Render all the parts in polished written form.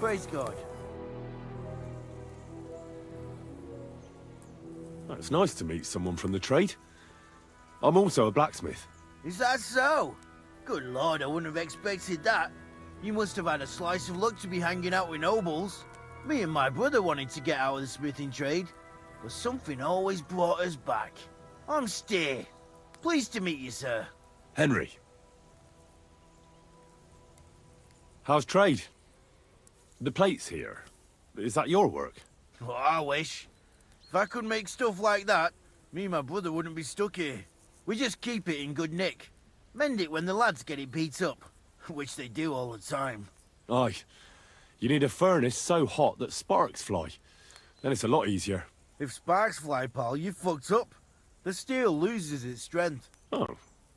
Praise God. Well, it's nice to meet someone from the trade. I'm also a blacksmith. Is that so? Good lord, I wouldn't have expected that. You must have had a slice of luck to be hanging out with nobles. Me and my brother wanted to get out of the smithing trade, but something always brought us back. I'm Steer. Pleased to meet you, sir. Henry. How's trade? The plates here. Is that your work? Well, I wish. If I could make stuff like that, me and my brother wouldn't be stuck here. We just keep it in good nick. Mend it when the lads get it beat up, which they do all the time. Aye. You need a furnace so hot that sparks fly. Then it's a lot easier. If sparks fly, pal, you fucked up. The steel loses its strength. Oh,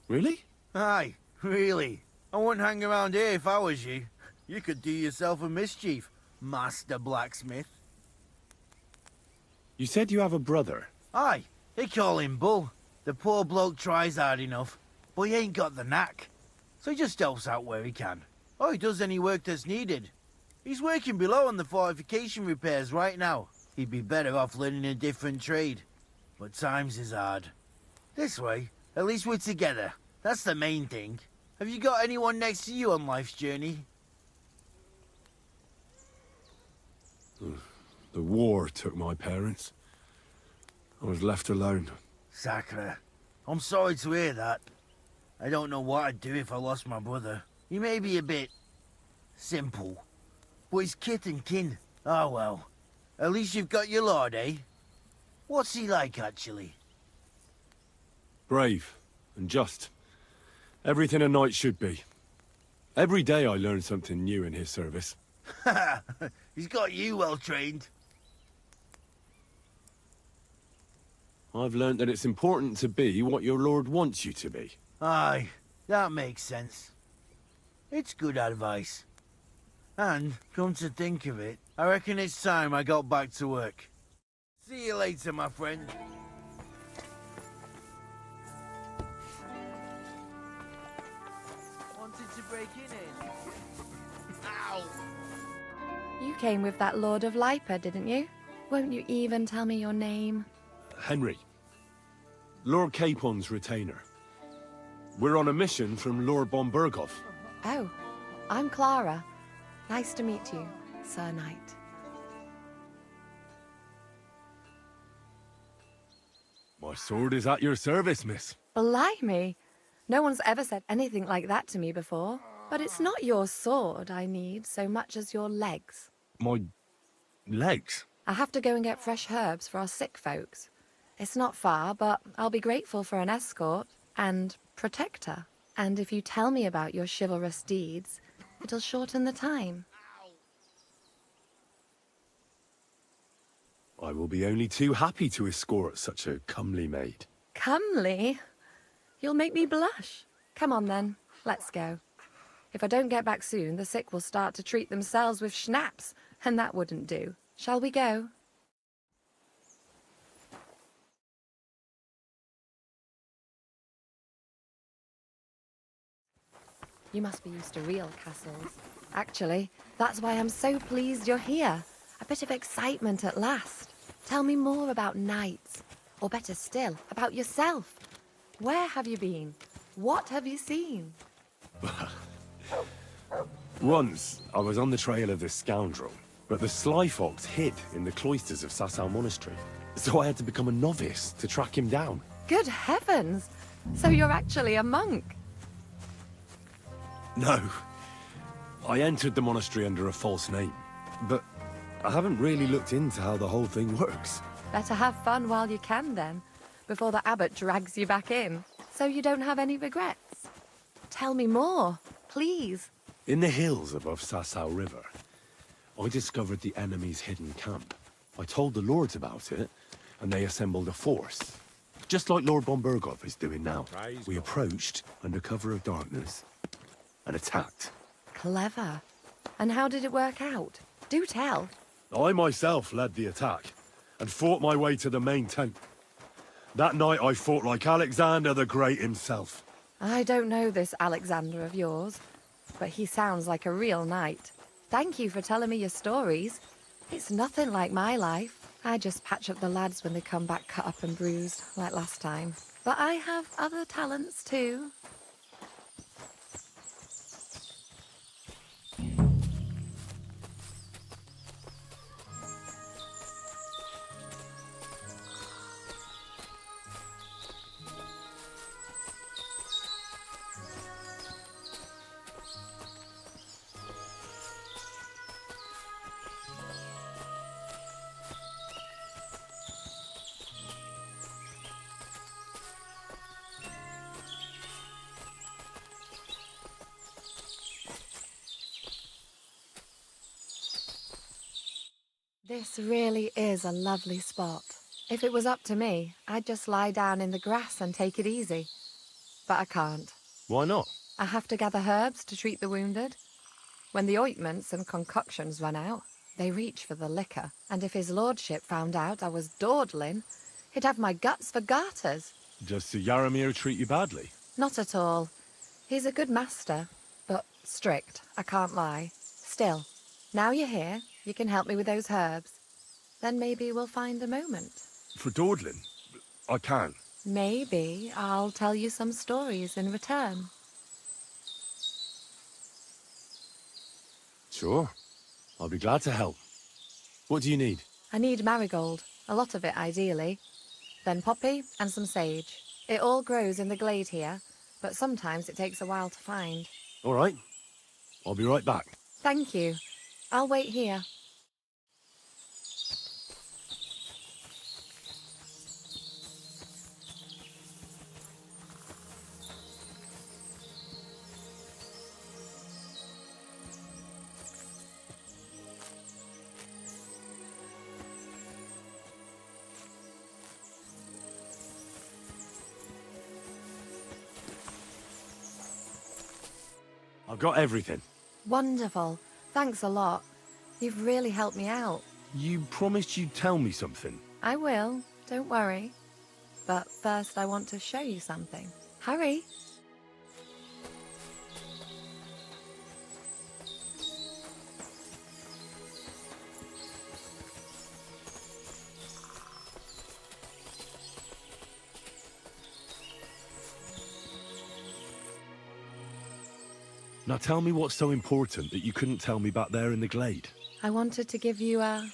really? Aye, really. I wouldn't hang around here if I was you. You could do yourself a mischief, Master Blacksmith. You said you have a brother. Aye, they call him Bull. The poor bloke tries hard enough, but he ain't got the knack. So he just helps out where he can. Or he does any work that's needed. He's working below on the fortification repairs right now. He'd be better off learning a different trade. But times is hard. This way, at least we're together. That's the main thing. Have you got anyone next to you on life's journey? The war took my parents. I was left alone. Sacre. I'm sorry to hear that. I don't know what I'd do if I lost my brother. He may be a bit... simple. But he's kith and kin. Oh well. At least you've got your lord, eh? What's he like, actually? Brave and just. Everything a knight should be. Every day I learn something new in his service. He's got you well trained. I've learned that it's important to be what your lord wants you to be. Aye, that makes sense. It's good advice. And, come to think of it, I reckon it's time I got back to work. See you later, my friend. Wanted to break in. Ow! You came with that Lord of Lipa, didn't you? Won't you even tell me your name? Henry. Lord Capon's retainer. We're on a mission from Lord Bombergov. Oh, I'm Clara. Nice to meet you, Sir Knight. My sword is at your service, miss. Blimey! No one's ever said anything like that to me before. But it's not your sword I need so much as your legs. My... legs? I have to go and get fresh herbs for our sick folks. It's not far, but I'll be grateful for an escort and protector. And if you tell me about your chivalrous deeds, it'll shorten the time. I will be only too happy to escort such a comely maid. Comely? You'll make me blush. Come on then, let's go. If I don't get back soon, the sick will start to treat themselves with schnapps, and that wouldn't do. Shall we go? You must be used to real castles. Actually, that's why I'm so pleased you're here. A bit of excitement at last. Tell me more about knights, or better still, about yourself. Where have you been? What have you seen? Once, I was on the trail of this scoundrel, but the sly fox hid in the cloisters of Sasau Monastery. So I had to become a novice to track him down. Good heavens! So you're actually a monk? No. I entered the monastery under a false name, but I haven't really looked into how the whole thing works. Better have fun while you can then, before the abbot drags you back in, so you don't have any regrets. Tell me more, please. In the hills above Sasau River, I discovered the enemy's hidden camp. I told the lords about it, and they assembled a force. Just like Lord Bombergov is doing now. We approached under cover of darkness and attacked. Clever. And how did it work out? Do tell. I myself led the attack and fought my way to the main tent. That night I fought like Alexander the Great himself. I don't know this Alexander of yours, but he sounds like a real knight. Thank you for telling me your stories. It's nothing like my life. I just patch up the lads when they come back cut up and bruised, like last time. But I have other talents too. This really is a lovely spot. If it was up to me, I'd just lie down in the grass and take it easy. But I can't. Why not? I have to gather herbs to treat the wounded. When the ointments and concoctions run out, they reach for the liquor. And if his lordship found out I was dawdling, he'd have my guts for garters. Does Sir Yaramir treat you badly? Not at all. He's a good master, but strict, I can't lie. Still, now you're here, you can help me with those herbs. Then maybe we'll find a moment. For dawdling? I can. Maybe I'll tell you some stories in return. Sure. I'll be glad to help. What do you need? I need marigold, a lot of it ideally. Then poppy and some sage. It all grows in the glade here, but sometimes it takes a while to find. All right. I'll be right back. Thank you. I'll wait here. I've got everything. Wonderful. Thanks a lot. You've really helped me out. You promised you'd tell me something. I will, don't worry. But first I want to show you something. Hurry! Now tell me what's so important that you couldn't tell me back there in the glade. I wanted to give you a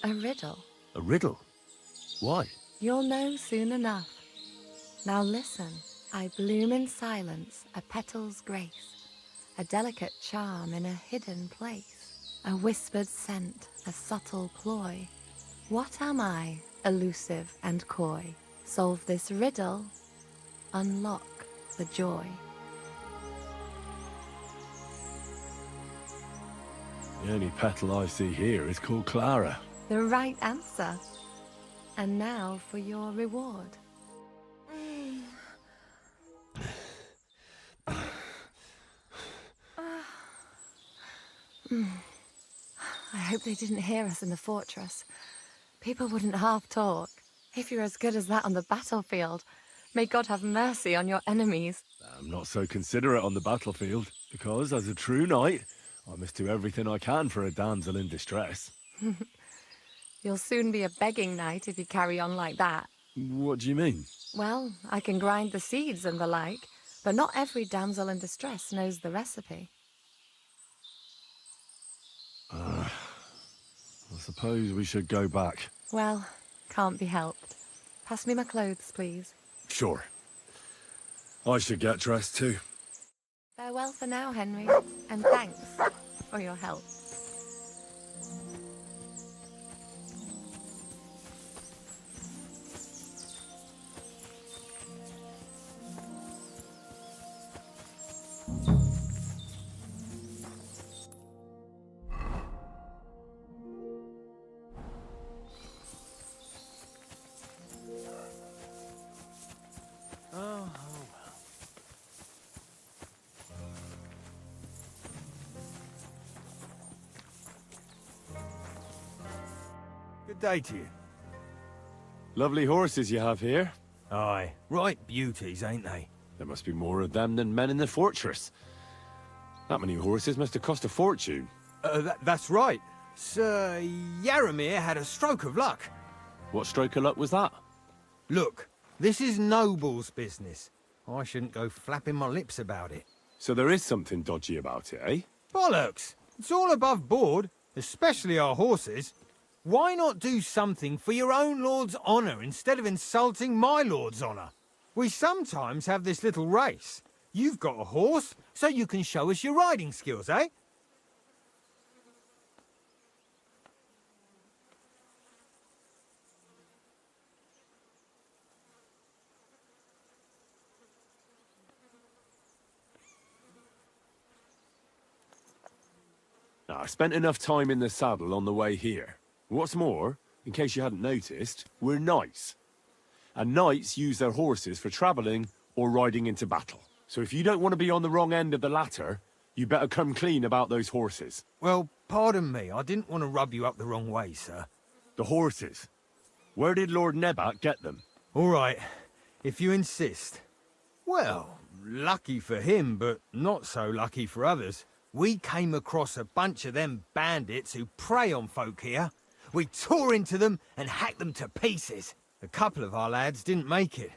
riddle. A riddle? Why? You'll know soon enough. Now listen. I bloom in silence, a petal's grace, a delicate charm in a hidden place, a whispered scent, a subtle ploy. What am I, elusive and coy? Solve this riddle, unlock the joy. The only petal I see here is called Clara. The right answer. And now for your reward. I hope they didn't hear us in the fortress. People wouldn't half talk. If you're as good as that on the battlefield, may God have mercy on your enemies. I'm not so considerate on the battlefield, because as a true knight, I must do everything I can for a damsel in distress. You'll soon be a begging knight if you carry on like that. What do you mean? Well, I can grind the seeds and the like, but not every damsel in distress knows the recipe. I suppose we should go back. Well, can't be helped. Pass me my clothes, please. Sure. I should get dressed too. Farewell for now, Henry, and thanks for your help. Good day to you. Lovely horses you have here. Aye, right beauties, ain't they? There must be more of them than men in the fortress. That many horses must have cost a fortune. That's right. Sir Yaramir had a stroke of luck. What stroke of luck was that? Look, this is Noble's business. I shouldn't go flapping my lips about it. So there is something dodgy about it, eh? Bollocks! It's all above board, especially our horses. Why not do something for your own lord's honour instead of insulting my lord's honour? We sometimes have this little race. You've got a horse, so you can show us your riding skills, eh? Now, I spent enough time in the saddle on the way here. What's more, in case you hadn't noticed, we're knights. And knights use their horses for travelling or riding into battle. So if you don't want to be on the wrong end of the latter, you better come clean about those horses. Well, pardon me, I didn't want to rub you up the wrong way, sir. The horses? Where did Lord Nebat get them? All right, if you insist. Well, lucky for him, but not so lucky for others. We came across a bunch of them bandits who prey on folk here. We tore into them and hacked them to pieces. A couple of our lads didn't make it.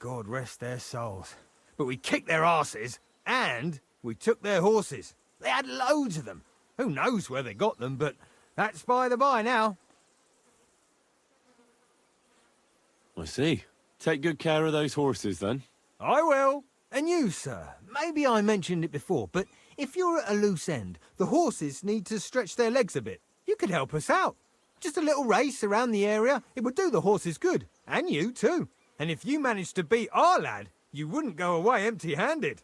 God rest their souls. But we kicked their asses, and we took their horses. They had loads of them. Who knows where they got them, but that's by the by now. I see. Take good care of those horses, then. I will. And you, sir. Maybe I mentioned it before, but if you're at a loose end, the horses need to stretch their legs a bit. You could help us out. Just a little race around the area. It would do the horses good. And you, too. And if you managed to beat our lad, you wouldn't go away empty-handed.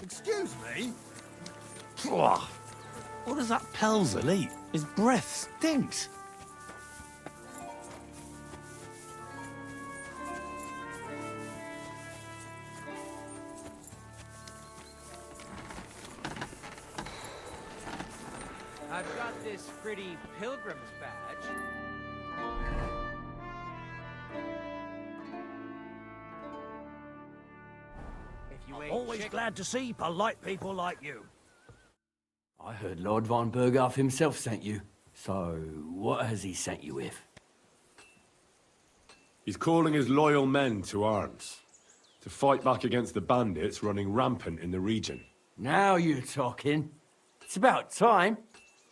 Excuse me? What does that Pelzer eat? His breath stinks. I've got this pretty pilgrim's badge. If you ain't Always chick- glad to see polite people like you. I heard Lord von Berghoff himself sent you. So, what has he sent you with? He's calling his loyal men to arms. To fight back against the bandits running rampant in the region. Now you're talking. It's about time.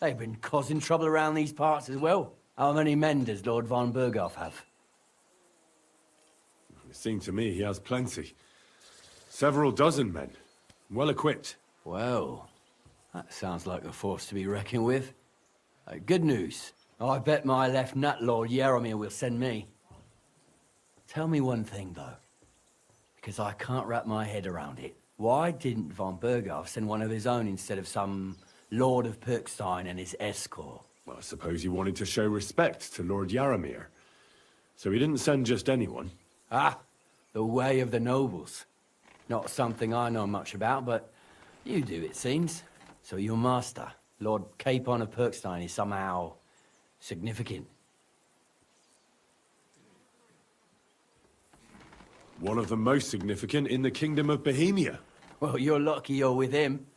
They've been causing trouble around these parts as well. How many men does Lord von Berghoff have? It seemed to me he has plenty. Several dozen men. Well equipped. Well, that sounds like a force to be reckoned with. Good news. I bet my left nut Lord Yaramir will send me. Tell me one thing, though. Because I can't wrap my head around it. Why didn't von Berghoff send one of his own instead of some Lord of Pirkstein and his escort? Well, I suppose he wanted to show respect to Lord Yaramir. So he didn't send just anyone. Ah, the way of the nobles. Not something I know much about, but you do, it seems. So your master, Lord Capon of Pirkstein, is somehow significant. One of the most significant in the Kingdom of Bohemia. Well, you're lucky you're with him.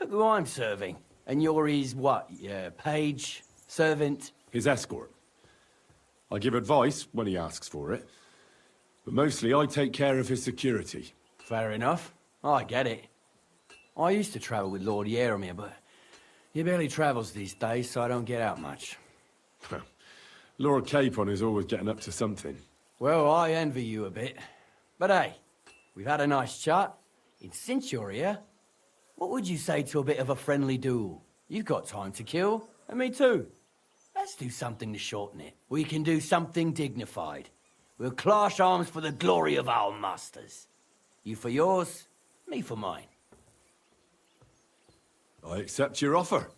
Look who I'm serving. And you're his, what, page, servant? His escort. I give advice when he asks for it. But mostly I take care of his security. Fair enough. I get it. I used to travel with Lord Yaramir, but he barely travels these days, so I don't get out much. Lord Capon is always getting up to something. Well, I envy you a bit. But hey, we've had a nice chat. And since you're here, what would you say to a bit of a friendly duel? You've got time to kill, and me too. Let's do something to shorten it. We can do something dignified. We'll clash arms for the glory of our masters. You for yours, me for mine. I accept your offer.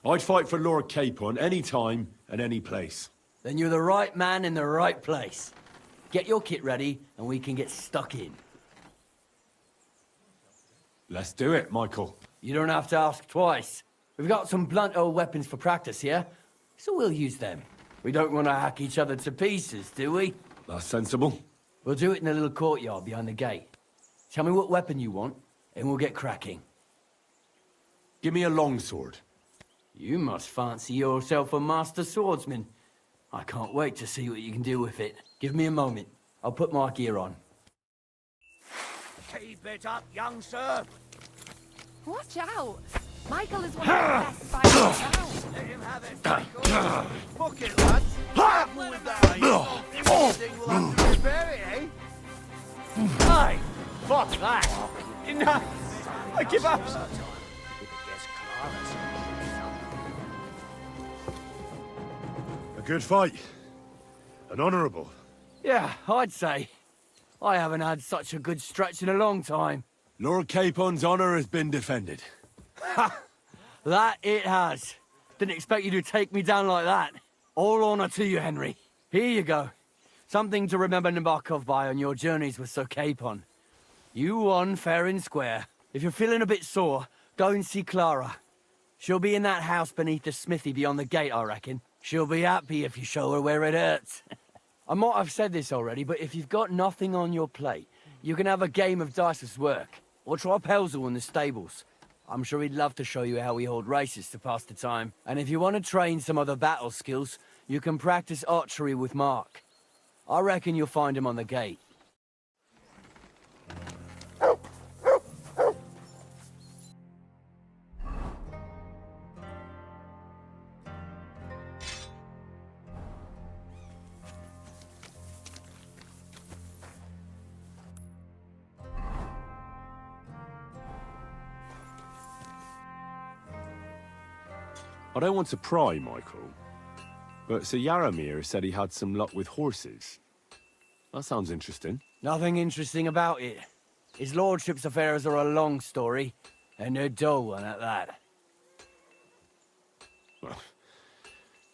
I'd fight for Lord Capon any time and any place. Then you're the right man in the right place. Get your kit ready, and we can get stuck in. Let's do it, Michael. You don't have to ask twice. We've got some blunt old weapons for practice here, so we'll use them. We don't want to hack each other to pieces, do we? That's sensible. We'll do it in the little courtyard behind the gate. Tell me what weapon you want, and we'll get cracking. Give me a longsword. You must fancy yourself a master swordsman. I can't wait to see what you can do with it. Give me a moment. I'll put my gear on. Keep it up, young sir. Watch out! Michael is one of the best fighters around. Let him have it, Michael. Fuck it, lads. Careful with that. If anything, we'll have to repair it, eh? Hey, fuck that. No, I give up. A good fight. An honourable. Yeah, I'd say. I haven't had such a good stretch in a long time. Lord Capon's honour has been defended. That it has. Didn't expect you to take me down like that. All honour to you, Henry. Here you go. Something to remember Nabokov by on your journeys with Sir Capon. You won fair and square. If you're feeling a bit sore, go and see Clara. She'll be in that house beneath the smithy beyond the gate, I reckon. She'll be happy if you show her where it hurts. I might have said this already, but if you've got nothing on your plate, you can have a game of dice's work. Or try Pelzel in the stables. I'm sure he'd love to show you how we hold races to pass the time. And if you want to train some other battle skills, you can practice archery with Mark. I reckon you'll find him on the gate. I don't want to pry, Michael, but Sir Yaramir said he had some luck with horses. That sounds interesting. Nothing interesting about it. His lordship's affairs are a long story, and a dull one at that. Well,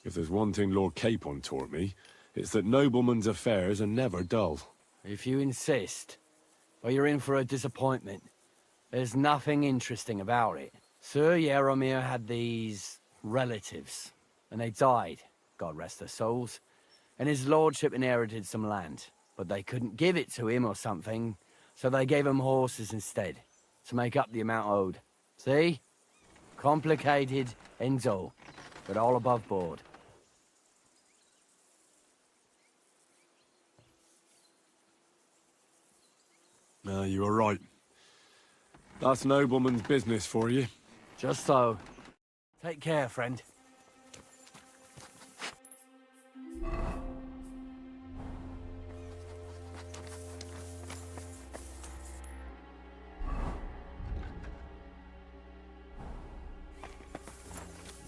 if there's one thing Lord Capon taught me, it's that noblemen's affairs are never dull. If you insist, well, you're in for a disappointment. There's nothing interesting about it. Sir Yaramir had these relatives, and they died, God rest their souls, and his lordship inherited some land, but they couldn't give it to him or something, so they gave him horses instead, to make up the amount owed. See? Complicated and dull, but all above board. No, you were right. That's nobleman's business for you. Just so. Take care, friend.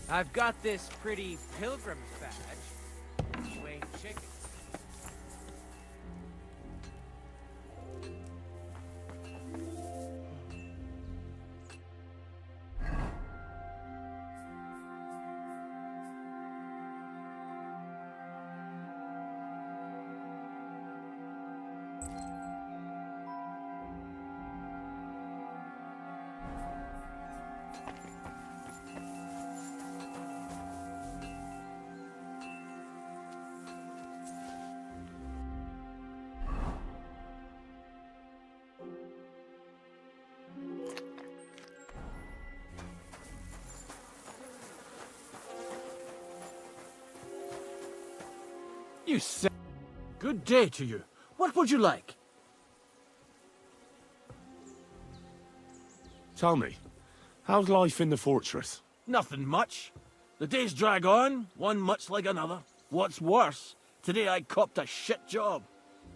I've got this pretty pilgrim's badge. Weighing chicken. You say. Good day to you. What would you like? Tell me, how's life in the fortress? Nothing much. The days drag on, one much like another. What's worse, today I copped a shit job.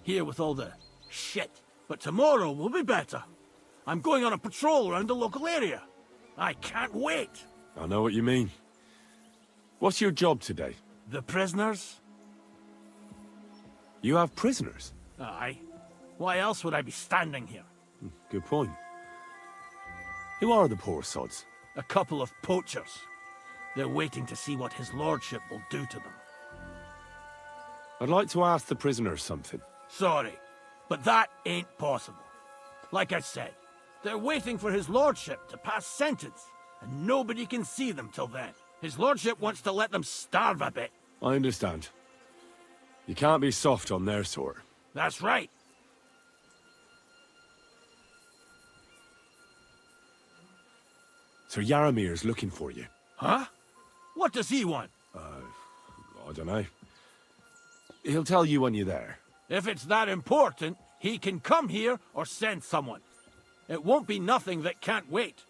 Here with all the shit. But tomorrow will be better. I'm going on a patrol around the local area. I can't wait. I know what you mean. What's your job today? The prisoners? You have prisoners? Aye. Why else would I be standing here? Good point. Who are the poor sods? A couple of poachers. They're waiting to see what his lordship will do to them. I'd like to ask the prisoners something. Sorry, but that ain't possible. Like I said, they're waiting for his lordship to pass sentence, and nobody can see them till then. His lordship wants to let them starve a bit. I understand. You can't be soft on their sort. That's right. Sir Yaramir's looking for you. Huh? What does he want? I don't know. He'll tell you when you're there. If it's that important, he can come here or send someone. It won't be nothing that can't wait.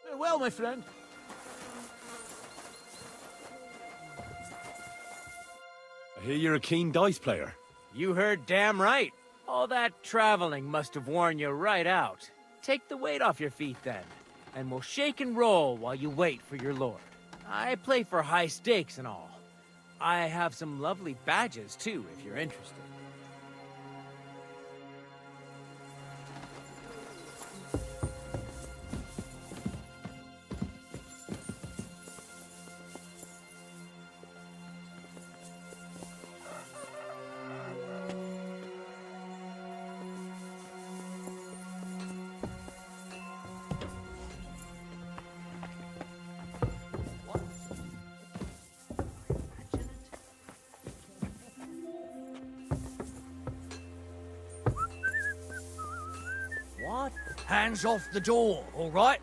Farewell, my friend. I hear you're a keen dice player. You heard damn right. All that traveling must have worn you right out. Take the weight off your feet then, and we'll shake and roll while you wait for your lord. I play for high stakes and all. I have some lovely badges too, if you're interested. What? Hands off the door, all right?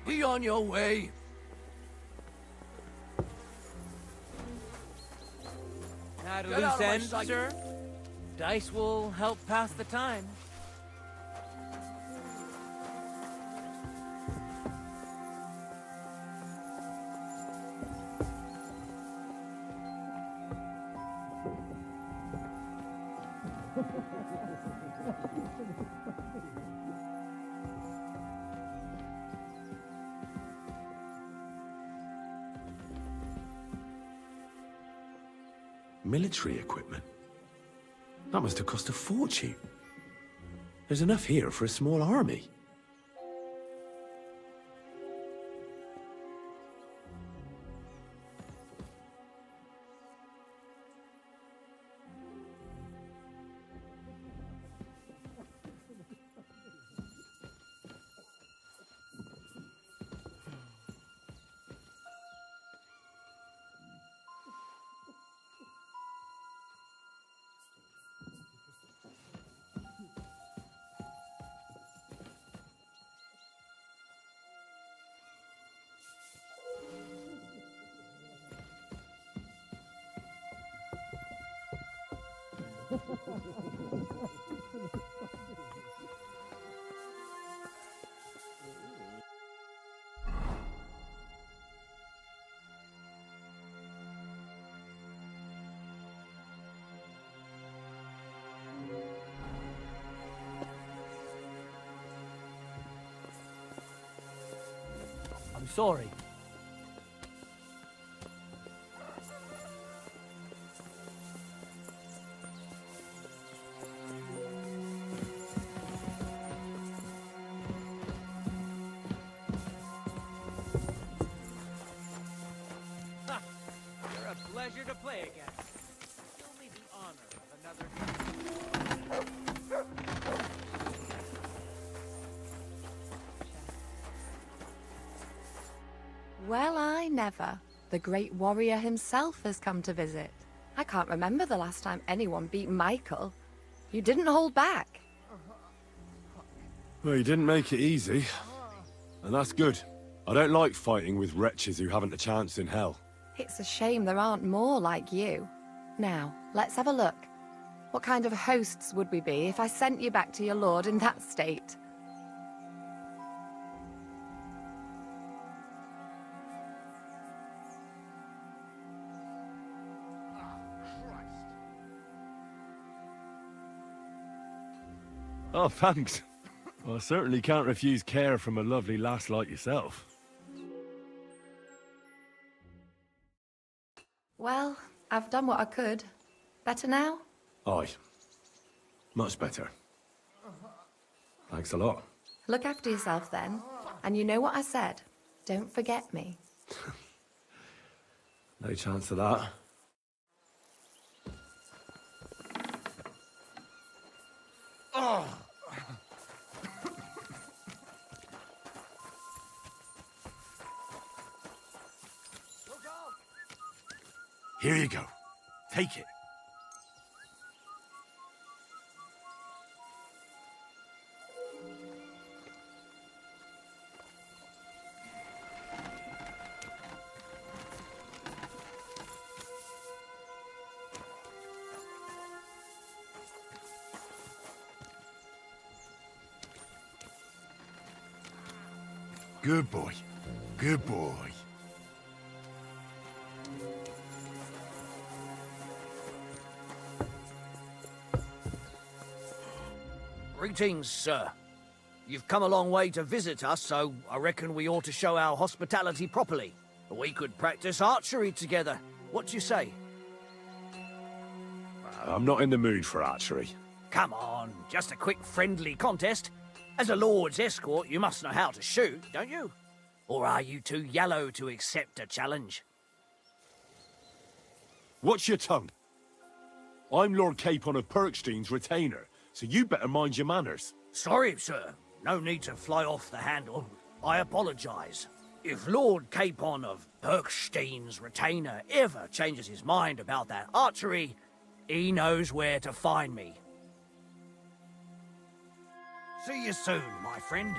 Be on your way. Not a Get out loose of my end, sight. sir. Dice will help pass the time. Military equipment? That must have cost a fortune. There's enough here for a small army. I'm sorry. You're a pleasure to play against. Show me the honor of another. Well, I never. The great warrior himself has come to visit. I can't remember the last time anyone beat Michael. You didn't hold back. Well, you didn't make it easy. And that's good. I don't like fighting with wretches who haven't a chance in hell. It's a shame there aren't more like you. Now, let's have a look. What kind of hosts would we be if I sent you back to your lord in that state? Oh, thanks. Well, I certainly can't refuse care from a lovely lass like yourself. Well, I've done what I could. Better now? Aye. Much better. Thanks a lot. Look after yourself then. And you know what I said. Don't forget me. No chance of that. Here you go. Take it. Good boy. Good boy. Greetings, sir. You've come a long way to visit us, so I reckon we ought to show our hospitality properly. We could practice archery together. What do you say? I'm not in the mood for archery. Come on, just a quick friendly contest. As a lord's escort, you must know how to shoot, don't you? Or are you too yellow to accept a challenge? Watch your tongue. I'm Lord Capon of Perkstein's retainer, so you better mind your manners. Sorry, sir. No need to fly off the handle. I apologize. If Lord Capon of Perkstein's retainer ever changes his mind about that archery, he knows where to find me. See you soon, my friend.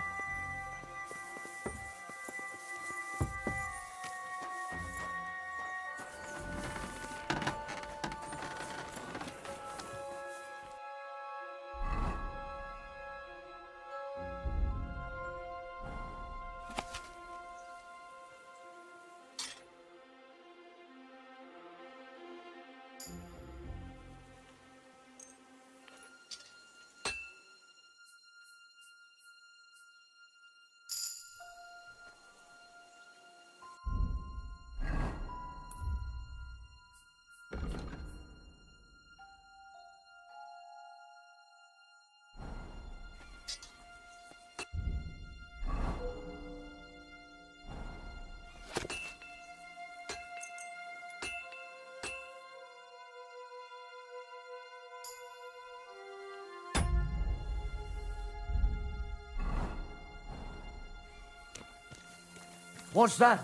What's that?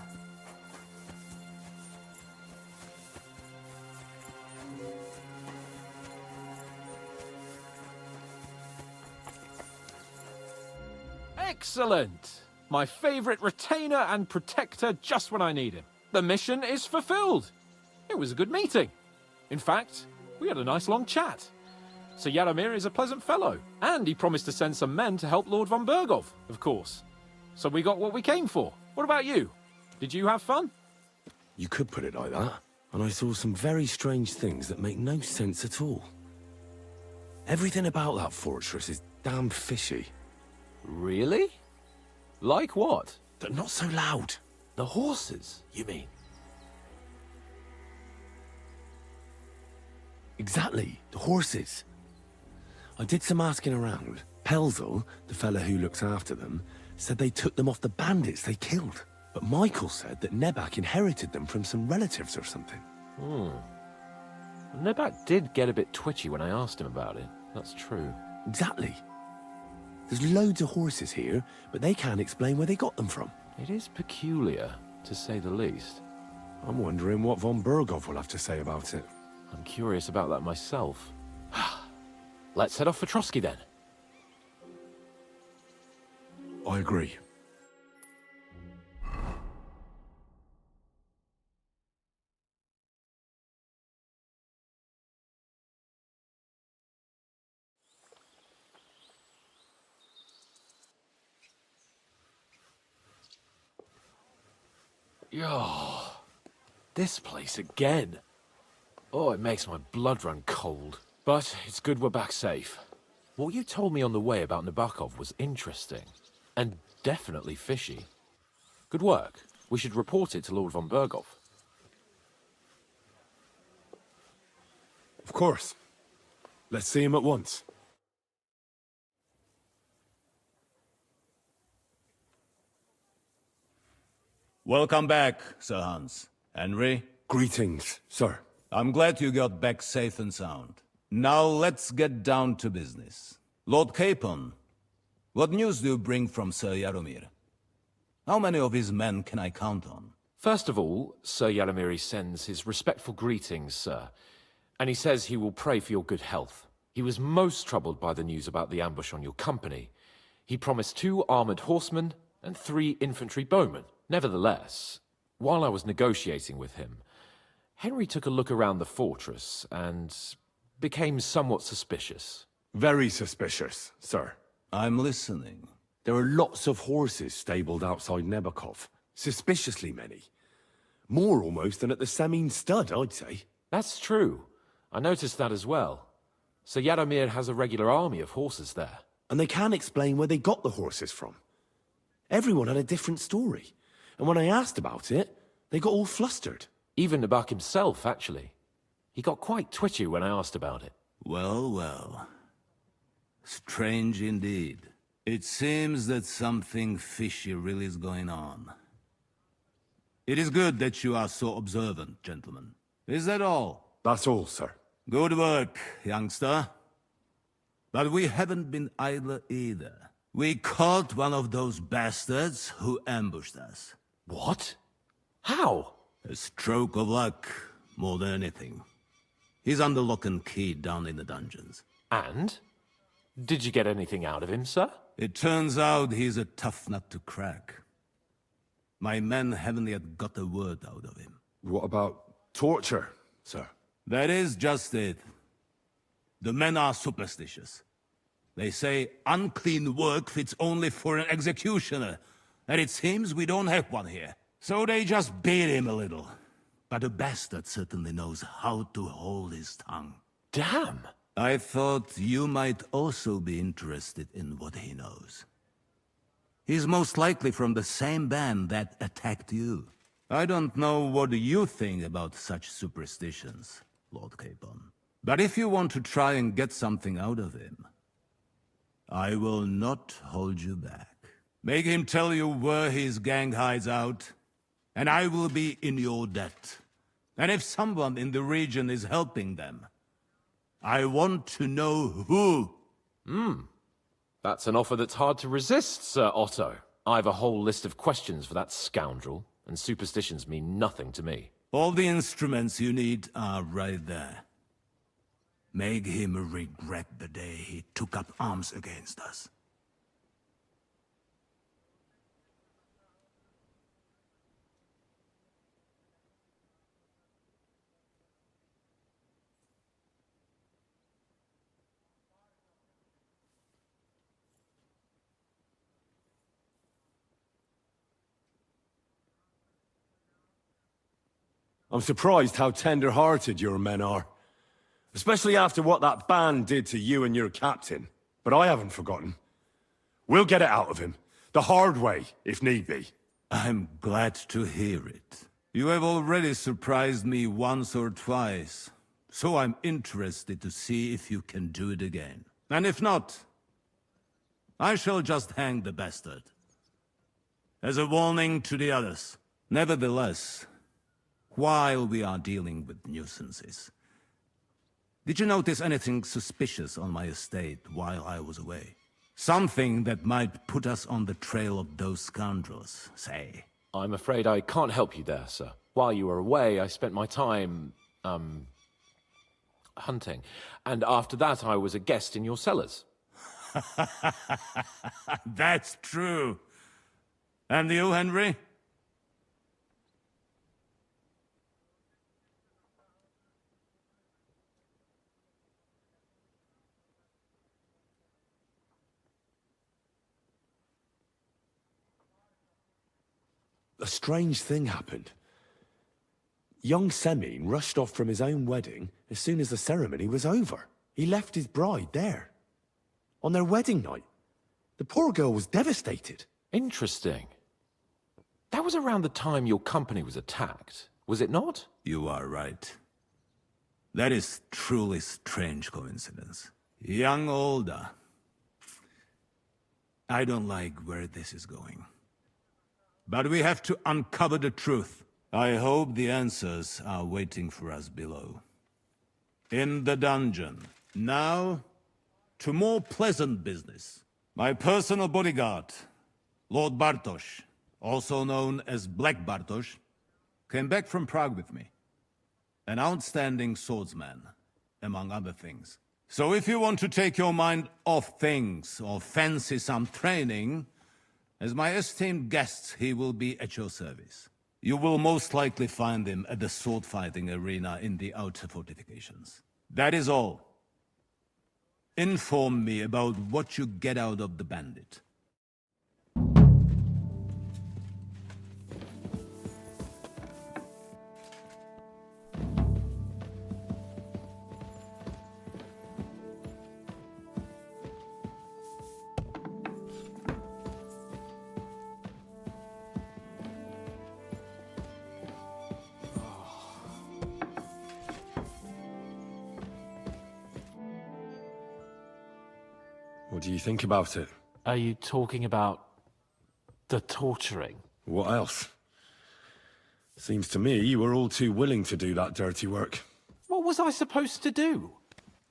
Excellent! My favorite retainer and protector just when I need him. The mission is fulfilled. It was a good meeting. In fact, we had a nice long chat. Sir Yaromir is a pleasant fellow, and he promised to send some men to help Lord von Bergov, of course. So we got what we came for. What about you? Did you have fun? You could put it like that. And I saw some very strange things that make no sense at all. Everything about that fortress is damn fishy. Really? Like what? They're not so loud. The horses, you mean? Exactly, the horses. I did some asking around. Pelzel, the fella who looks after them, said they took them off the bandits they killed. But Michael said that Nebak inherited them from some relatives or something. Nebak did get a bit twitchy when I asked him about it. That's true. Exactly. There's loads of horses here, but they can't explain where they got them from. It is peculiar, to say the least. I'm wondering what von Bergov will have to say about it. I'm curious about that myself. Let's head off for Trotsky then. I agree. Yo, this place again. Oh, it makes my blood run cold. But it's good we're back safe. What you told me on the way about Nabokov was interesting. And definitely fishy. Good work. We should report it to Lord von Bergov. Of course. Let's see him at once. Welcome back, Sir Hans. Henry, Greetings, sir. I'm glad you got back safe and sound. Now let's get down to business. Lord Capon, what news do you bring from Sir Yaromir? How many of his men can I count on? First of all, Sir Yaromir sends his respectful greetings, sir. And he says he will pray for your good health. He was most troubled by the news about the ambush on your company. He promised 2 armored horsemen and 3 infantry bowmen. Nevertheless, while I was negotiating with him, Henry took a look around the fortress and became somewhat suspicious. Very suspicious, sir. I'm listening. There are lots of horses stabled outside Nebakov. Suspiciously many. More almost than at the Semine stud, I'd say. That's true. I noticed that as well. So Yaromir has a regular army of horses there. And they can't explain where they got the horses from. Everyone had a different story. And when I asked about it, they got all flustered. Even Nabak himself, actually. He got quite twitchy when I asked about it. Well, well. Strange indeed. It seems that something fishy really is going on. It is good that you are so observant, gentlemen. Is that all? That's all, sir. Good work, youngster. But we haven't been idle either. We caught one of those bastards who ambushed us. What? How? A stroke of luck, more than anything. He's under lock and key down in the dungeons. And? Did you get anything out of him, sir? It turns out he's a tough nut to crack. My men haven't yet got a word out of him. What about torture, sir? That is just it. The men are superstitious. They say unclean work fits only for an executioner, and it seems we don't have one here. So they just beat him a little. But the bastard certainly knows how to hold his tongue. Damn! I thought you might also be interested in what he knows. He's most likely from the same band that attacked you. I don't know what you think about such superstitions, Lord Capon. But if you want to try and get something out of him, I will not hold you back. Make him tell you where his gang hides out, and I will be in your debt. And if someone in the region is helping them, I want to know who. That's an offer that's hard to resist, Sir Otto. I've a whole list of questions for that scoundrel, and superstitions mean nothing to me. All the instruments you need are right there. Make him regret the day he took up arms against us. I'm surprised how tender-hearted your men are. Especially after what that band did to you and your captain. But I haven't forgotten. We'll get it out of him. The hard way, if need be. I'm glad to hear it. You have already surprised me once or twice, so I'm interested to see if you can do it again. And if not, I shall just hang the bastard. As a warning to the others. Nevertheless, while we are dealing with nuisances, did you notice anything suspicious on my estate while I was away? Something that might put us on the trail of those scoundrels, say. I'm afraid I can't help you there, sir. While you were away, I spent my time, hunting. And after that, I was a guest in your cellars. That's true. And you, Henry? A strange thing happened. Young Semine rushed off from his own wedding as soon as the ceremony was over. He left his bride there. On their wedding night. The poor girl was devastated. Interesting. That was around the time your company was attacked, was it not? You are right. That is truly strange coincidence. Young Olda. I don't like where this is going. But we have to uncover the truth. I hope the answers are waiting for us below. In the dungeon. Now, to more pleasant business. My personal bodyguard, Lord Bartosz, also known as Black Bartosz, came back from Prague with me. An outstanding swordsman, among other things. So if you want to take your mind off things or fancy some training, as my esteemed guest, he will be at your service. You will most likely find him at the sword-fighting arena in the outer fortifications. That is all. Inform me about what you get out of the bandit. What do you think about it? Are you talking about the torturing? What else? Seems to me you were all too willing to do that dirty work. What was I supposed to do?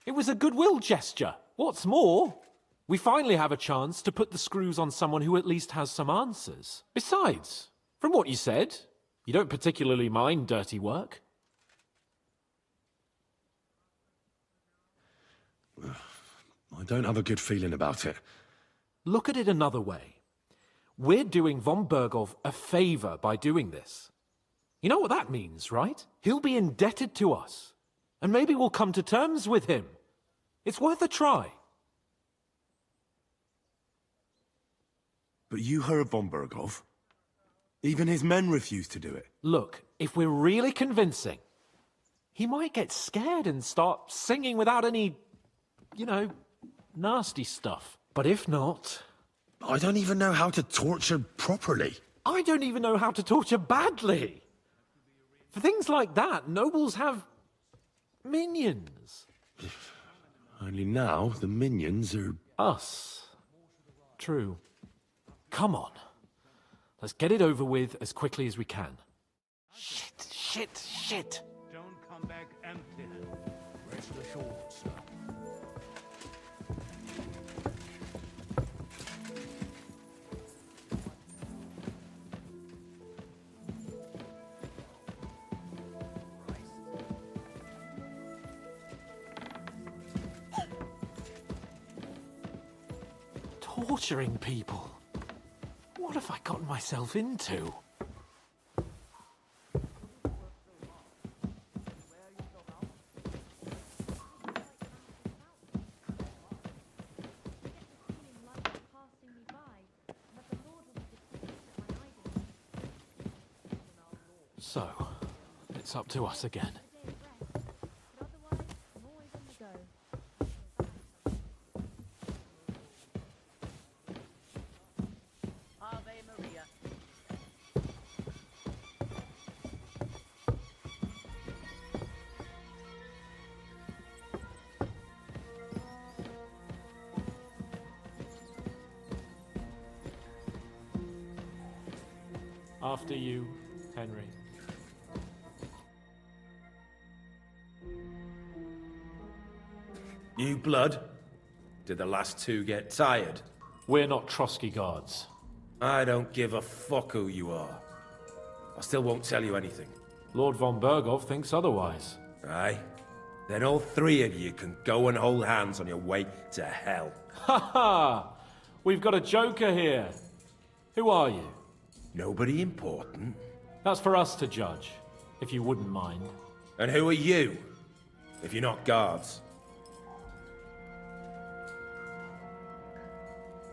It was a goodwill gesture. What's more, we finally have a chance to put the screws on someone who at least has some answers. Besides, from what you said, you don't particularly mind dirty work. I don't have a good feeling about it. Look at it another way. We're doing von Bergov a favor by doing this. You know what that means, right? He'll be indebted to us. And maybe we'll come to terms with him. It's worth a try. But you heard von Bergov. Even his men refused to do it. Look, if we're really convincing, he might get scared and start singing without any, you know, nasty stuff. But if not... I don't even know how to torture properly. I don't even know how to torture badly. For things like that, nobles have minions. Only now the minions are... Us. True. Come on. Let's get it over with as quickly as we can. Shit. Don't come back empty. Rest assured, sir. Torturing people. What have I gotten myself into? So, it's up to us again. After you, Henry. New blood? Did the last two get tired? We're not Trotsky guards. I don't give a fuck who you are. I still won't tell you anything. Lord von Bergov thinks otherwise. Aye? Then all three of you can go and hold hands on your way to hell. Ha ha! We've got a joker here. Who are you? Nobody important. That's for us to judge, if you wouldn't mind. And who are you, if you're not guards?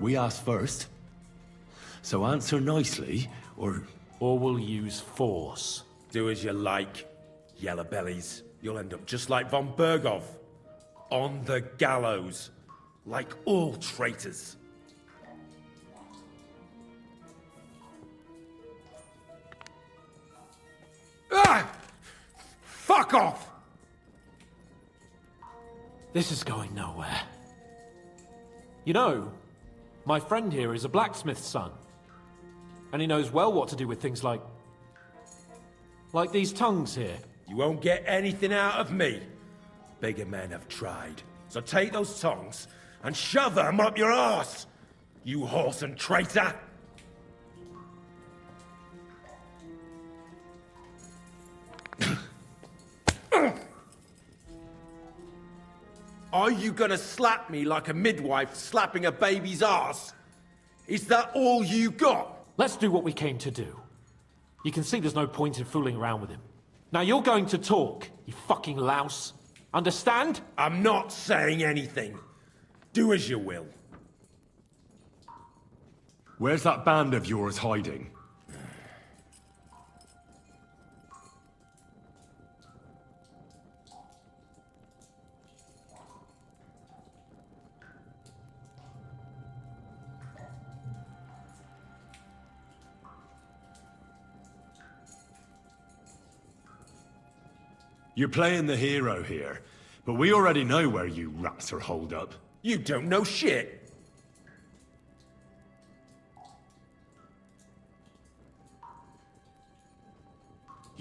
We asked first. So answer nicely, or... Or we'll use force. Do as you like, yellow bellies. You'll end up just like von Bergov. On the gallows. Like all traitors. Ah! Fuck off! This is going nowhere. You know, my friend here is a blacksmith's son. And he knows well what to do with things like these tongues here. You won't get anything out of me. Bigger men have tried. So take those tongs and shove them up your arse, you horse and traitor! Are you gonna slap me like a midwife slapping a baby's arse? Is that all you got? Let's do what we came to do. You can see there's no point in fooling around with him. Now you're going to talk, you fucking louse. Understand? I'm not saying anything. Do as you will. Where's that band of yours hiding? You're playing the hero here, but we already know where you rats are holed up. You don't know shit.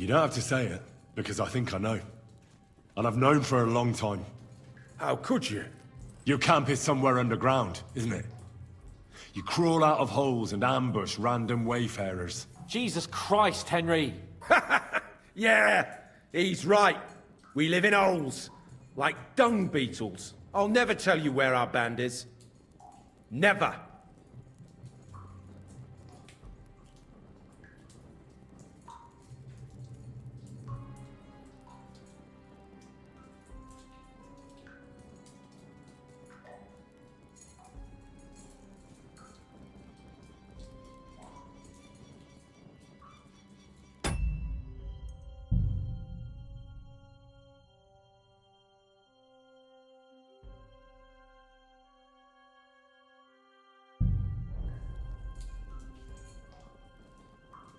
You don't have to say it, because I think I know. And I've known for a long time. How could you? Your camp is somewhere underground, isn't it? You crawl out of holes and ambush random wayfarers. Jesus Christ, Henry! Yeah, he's right. We live in holes, like dung beetles. I'll never tell you where our band is. Never.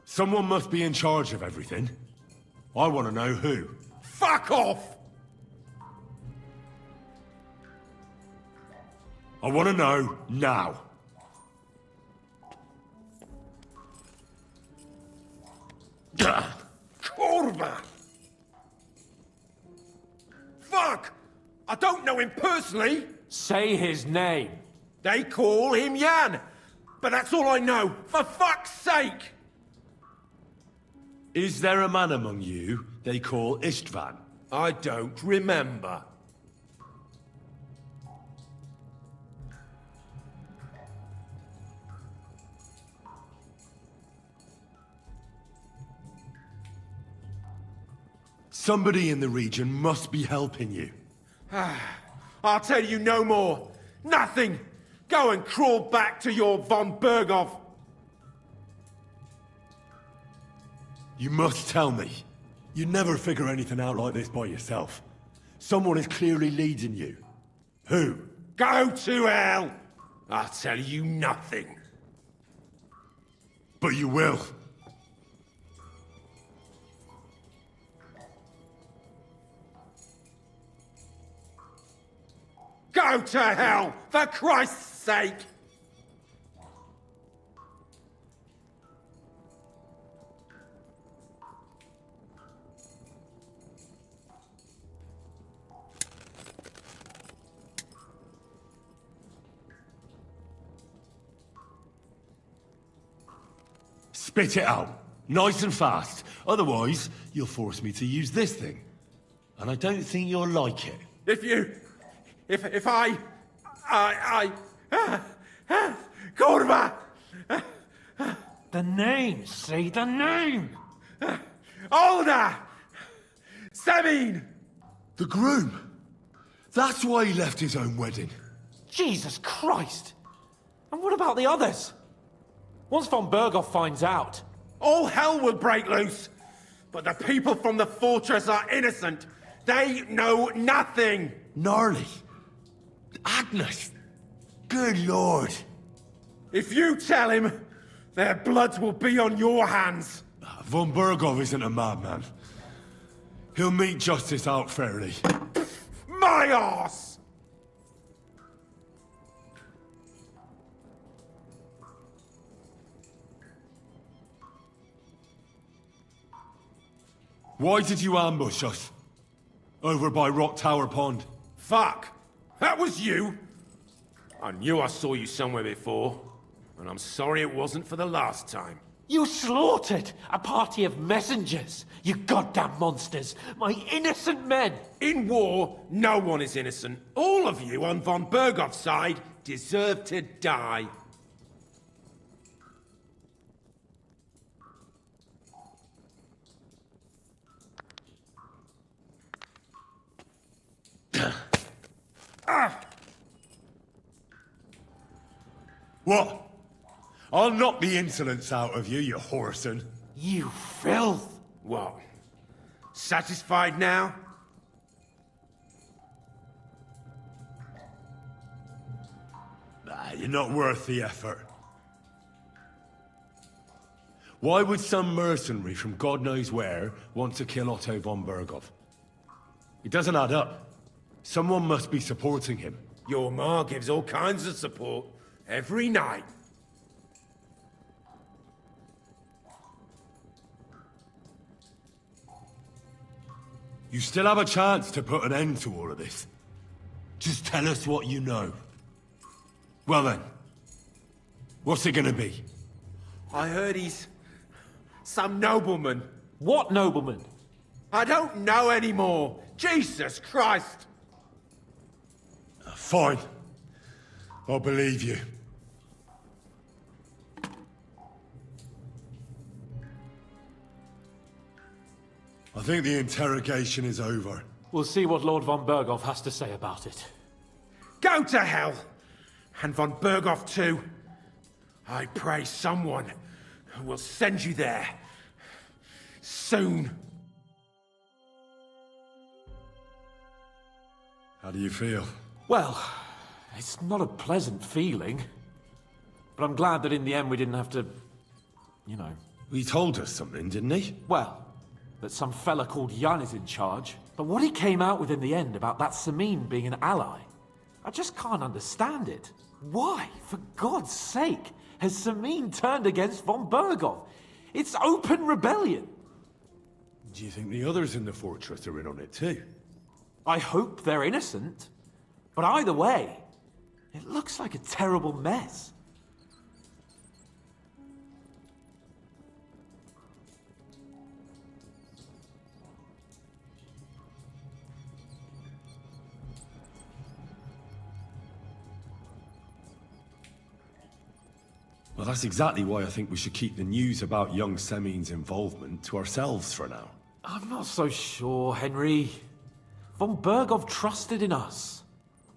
Someone must be in charge of everything. I want to know who. Fuck off! I want to know now. Korva! Fuck! I don't know him personally. Say his name! They call him Jan. But that's all I know. For fuck's sake! Is there a man among you they call Istvan? I don't remember. Somebody in the region must be helping you. I'll tell you no more. Nothing. Go and crawl back to your von Berghoff. You must tell me. You never figure anything out like this by yourself. Someone is clearly leading you. Who? Go to hell! I'll tell you nothing. But you will. Go to hell, for Christ's sake! Spit it out. Nice and fast. Otherwise, you'll force me to use this thing. And I don't think you'll like it. If I... Korva! The name! Say the name! Olda! Sabine! The groom! That's why he left his own wedding. Jesus Christ! And what about the others? Once von Berghoff finds out... All hell will break loose! But the people from the fortress are innocent! They know nothing! Gnarly. Agnes. Good lord. If you tell him, their blood will be on your hands! Von Berghoff isn't a madman. He'll meet justice out fairly. My arse! Why did you ambush us? Over by Rock Tower Pond. Fuck! That was you! I knew I saw you somewhere before, and I'm sorry it wasn't for the last time. You slaughtered a party of messengers! You goddamn monsters! My innocent men! In war, no one is innocent. All of you on von Berghoff's side deserve to die. What? I'll knock the insolence out of you, you whoreson. You filth! What? Satisfied now? You're not worth the effort. Why would some mercenary from God knows where want to kill Otto von Berghoff? It doesn't add up. Someone must be supporting him. Your ma gives all kinds of support every night. You still have a chance to put an end to all of this. Just tell us what you know. Well then, what's it gonna be? I heard he's some nobleman. What nobleman? I don't know anymore. Jesus Christ! Fine. I'll believe you. I think the interrogation is over. We'll see what Lord von Berghoff has to say about it. Go to hell! And von Berghoff too. I pray someone will send you there. Soon. How do you feel? Well, it's not a pleasant feeling. But I'm glad that in the end we didn't have to, you know... He told us something, didn't he? Well, that some fella called Jan is in charge. But what he came out with in the end about that Samin being an ally, I just can't understand it. Why, for God's sake, has Samin turned against von Berghoff? It's open rebellion. Do you think the others in the fortress are in on it too? I hope they're innocent. But either way, it looks like a terrible mess. Well, that's exactly why I think we should keep the news about young Semin's involvement to ourselves for now. I'm not so sure, Henry. Von Berghoff trusted in us.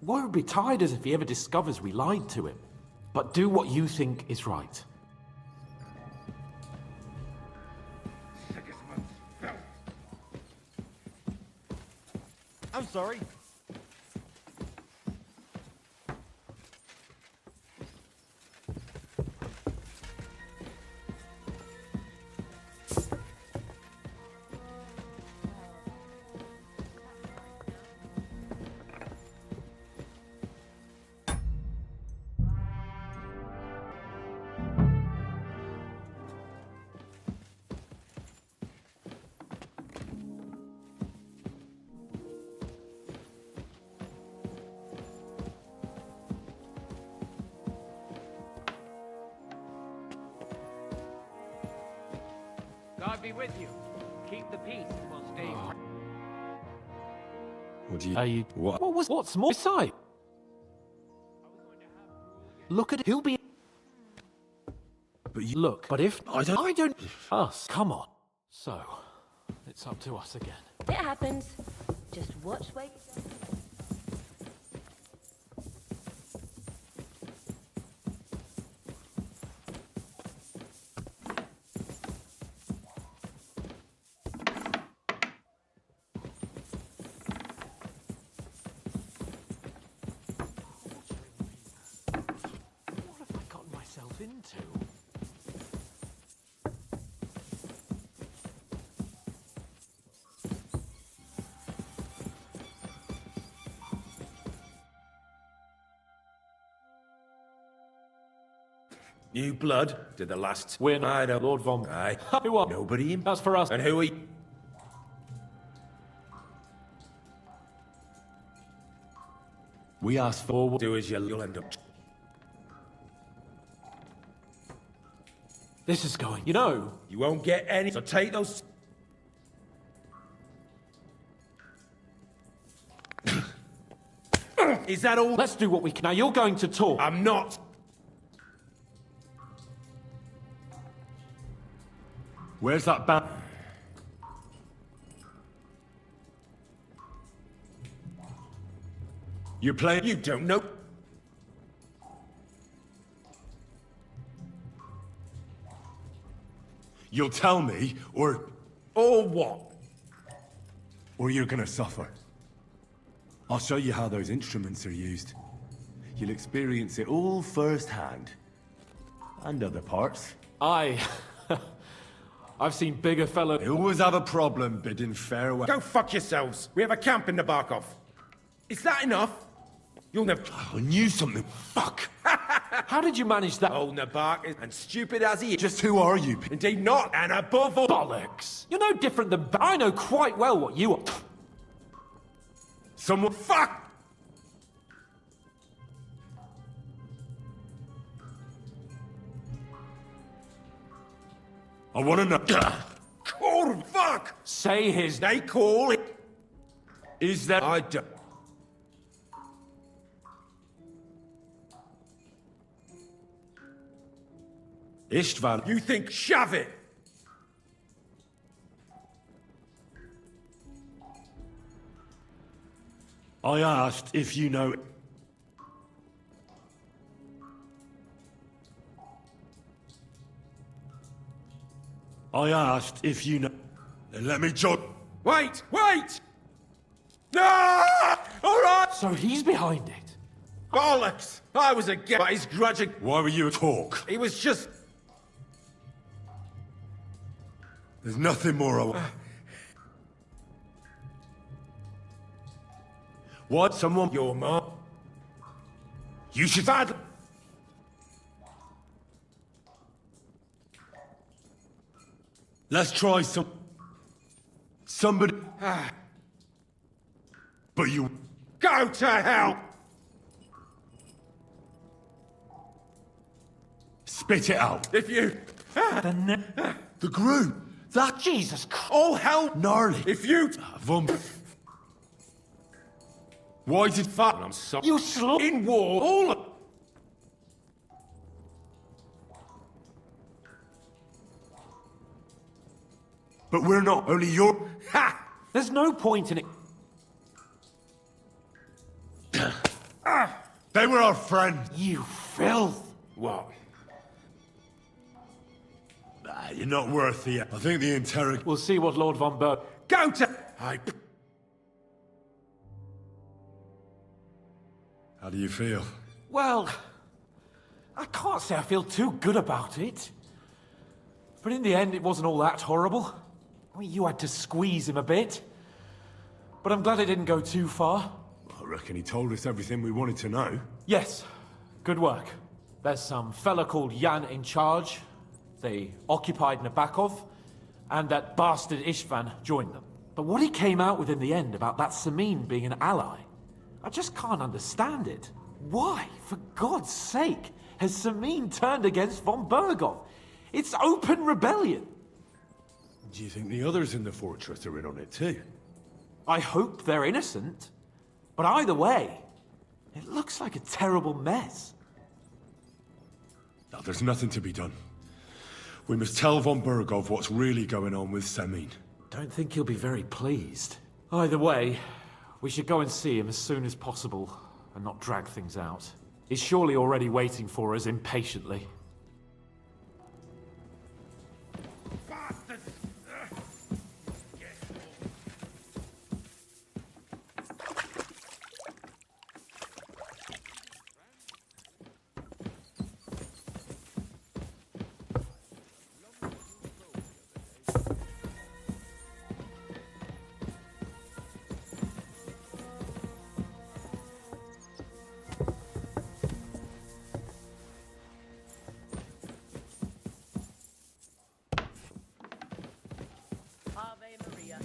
Won't be tired as if he ever discovers we lied to him. But do what you think is right. I'm sorry. God be with you. Keep the peace and we'll stay. What do you... What's more sight? Look at it. He'll be... But you... Look, but if... I don't... Us. Come on. So, it's up to us again. It happens. Just watch where you go. What have I gotten myself into? New blood did the last... We're not... I don't... Lord von... Aye. Who are... Nobody in... That's for us. And who are you? We asked for... Do as you'll end up... This is going... You know... You won't get any... So take those... Is that all? Let's do what we can. Now, you're going to talk. I'm not. Where's that band? You're playing... You don't know. You'll tell me, or what? Or you're gonna suffer. I'll show you how those instruments are used. You'll experience it all firsthand. And other parts. I've seen bigger fellows... They always have a problem bidding farewell. Go fuck yourselves. We have a camp in the Barkov. Is that enough? You'll never... I knew something. Fuck! How did you manage that? Old Nabark is... And stupid as he is... Just who are you? Indeed not, and above all... Bollocks! You're no different than... I know quite well what you are. Someone. Fuck! I want to know. Call fuck! Say his They call it. Is that I do? Istvan, you think shove it? I asked if you know. I asked if you know. Then let me jog. Wait! Wait! No! All right! So he's behind it. Bollocks! I was a but he's grudging. Why were you a talk? He was just. There's nothing more I want. What? Someone? Your mom? You should bad. Let's try some. Somebody. But you. Go to hell! Spit it out. If you. The group. That. Jesus Christ. All hell. Gnarly. If you. Why did fuck? I'm sorry. You slut. In war. All of. But we're not. Only you're. Ha! There's no point in it. They were our friends. You filth. What? You're not worth the. I think the interrog. We'll see what Lord von Berg... Go to. How do you feel? Well, I can't say I feel too good about it. But in the end, it wasn't all that horrible. I mean, you had to squeeze him a bit. But I'm glad it didn't go too far. I reckon he told us everything we wanted to know. Yes, good work. There's some fella called Jan in charge. They occupied Nabakov, and that bastard Istvan joined them. But what he came out with in the end about that Samin being an ally, I just can't understand it. Why, for God's sake, has Samin turned against von Bergov? It's open rebellion. Do you think the others in the fortress are in on it too? I hope they're innocent. But either way, it looks like a terrible mess. Now, there's nothing to be done. We must tell von Bergov what's really going on with Samin. Don't think he'll be very pleased. Either way, we should go and see him as soon as possible and not drag things out. He's surely already waiting for us impatiently. Ave Maria.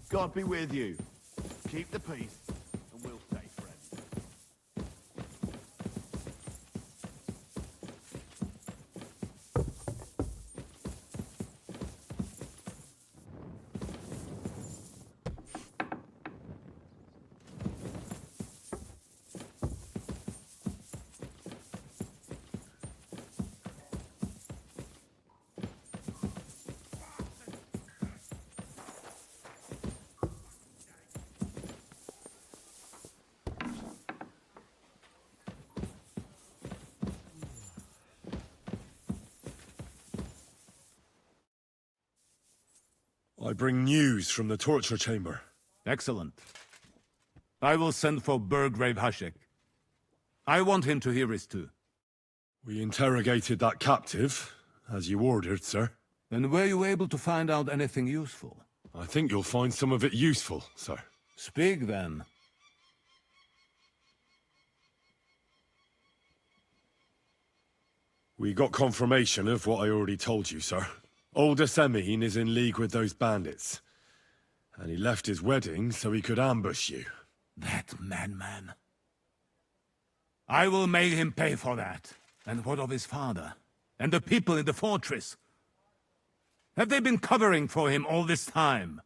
God be with you. Keep the peace, and we'll stay friends. I bring news from the torture chamber. Excellent. I will send for Burgrave Hashek. I want him to hear it too. We interrogated that captive, as you ordered, sir. And were you able to find out anything useful? I think you'll find some of it useful, sir. Speak then. We got confirmation of what I already told you, sir. Old Asemin is in league with those bandits. And he left his wedding so he could ambush you. That man. I will make him pay for that. And what of his father? And the people in the fortress? Have they been covering for him all this time?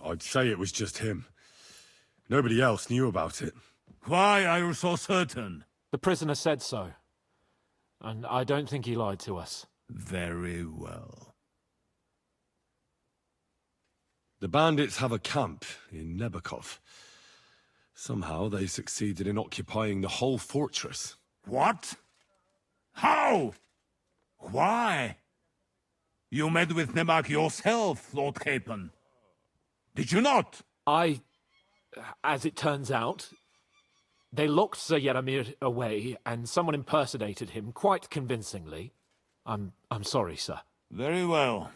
I'd say it was just him. Nobody else knew about it. Why are you so certain? The prisoner said so. And I don't think he lied to us. Very well. The bandits have a camp in Nebakov. Somehow they succeeded in occupying the whole fortress. What? How? Why? You met with Nebak yourself, Lord Capon. Did you not? As it turns out, they locked Sir Yaramir away, and someone impersonated him quite convincingly. I'm sorry, sir. Very well.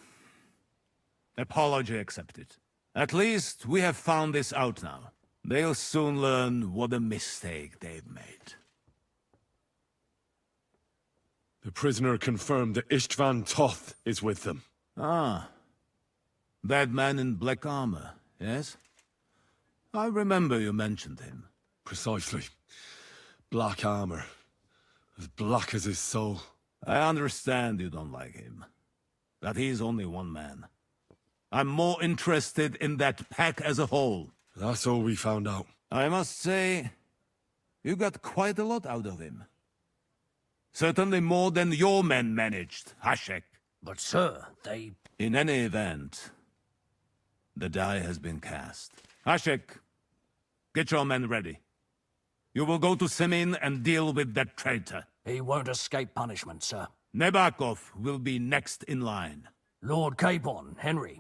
Apology accepted. At least we have found this out now. They'll soon learn what a mistake they've made. The prisoner confirmed that Istvan Toth is with them. Ah. That man in black armor, yes? I remember you mentioned him. Precisely. Black armor. As black as his soul. I understand you don't like him. But he's only one man. I'm more interested in that pack as a whole. That's all we found out. I must say, you got quite a lot out of him. Certainly more than your men managed, Hashek. But sir, they... In any event, the die has been cast. Hashek, get your men ready. You will go to Semin and deal with that traitor. He won't escape punishment, sir. Nebakov will be next in line. Lord Capon, Henry.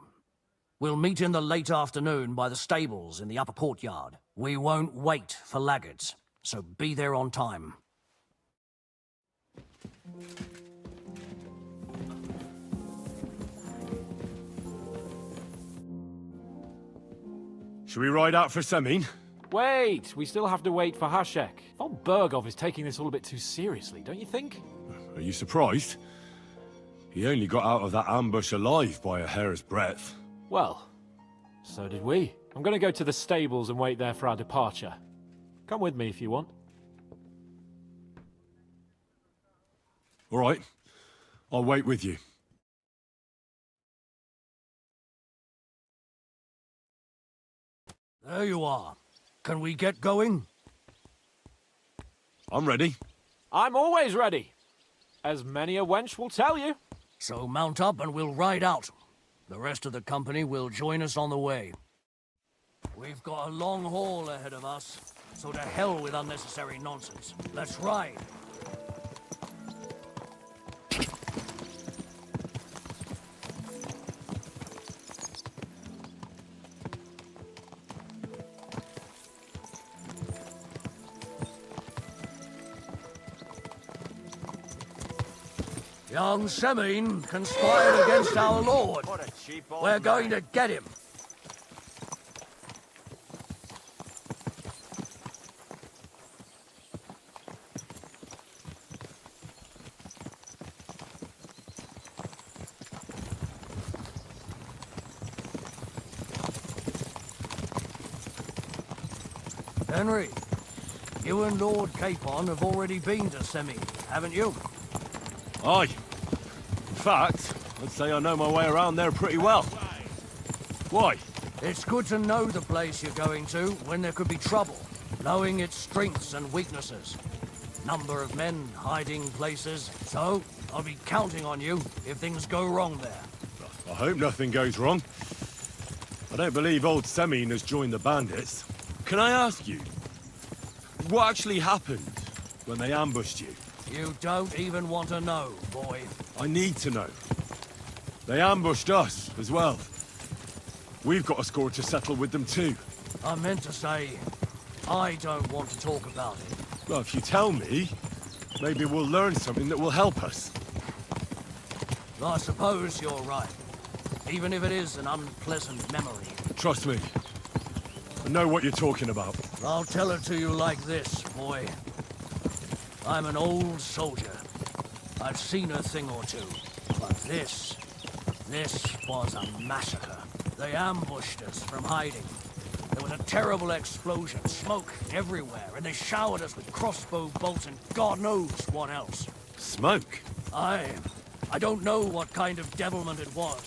We'll meet in the late afternoon by the stables in the upper courtyard. We won't wait for laggards, so be there on time. Should we ride out for Semin? Wait! We still have to wait for Hashek. Von Bergov is taking this all a bit too seriously, don't you think? Are you surprised? He only got out of that ambush alive by a hair's breadth. Well, so did we. I'm going to go to the stables and wait there for our departure. Come with me if you want. All right. I'll wait with you. There you are. Can we get going? I'm ready. I'm always ready. As many a wench will tell you. So mount up and we'll ride out. The rest of the company will join us on the way. We've got a long haul ahead of us, so to hell with unnecessary nonsense. Let's ride. Young Semin conspired against our lord. We're going to get him. Henry, you and Lord Capon have already been to Semin, haven't you? Aye. In fact, I'd say I know my way around there pretty well. Why? It's good to know the place you're going to when there could be trouble, knowing its strengths and weaknesses. Number of men, hiding places, so I'll be counting on you if things go wrong there. I hope nothing goes wrong. I don't believe old Semin has joined the bandits. Can I ask you, what actually happened when they ambushed you? You don't even want to know, boy. I need to know. They ambushed us, as well. We've got a score to settle with them too. I meant to say, I don't want to talk about it. Well, if you tell me, maybe we'll learn something that will help us. I suppose you're right. Even if it is an unpleasant memory. Trust me. I know what you're talking about. I'll tell it to you like this, boy. I'm an old soldier. I've seen a thing or two. But this was a massacre. They ambushed us from hiding. There was a terrible explosion, smoke everywhere, and they showered us with crossbow bolts and God knows what else. Smoke? I don't know what kind of devilment it was,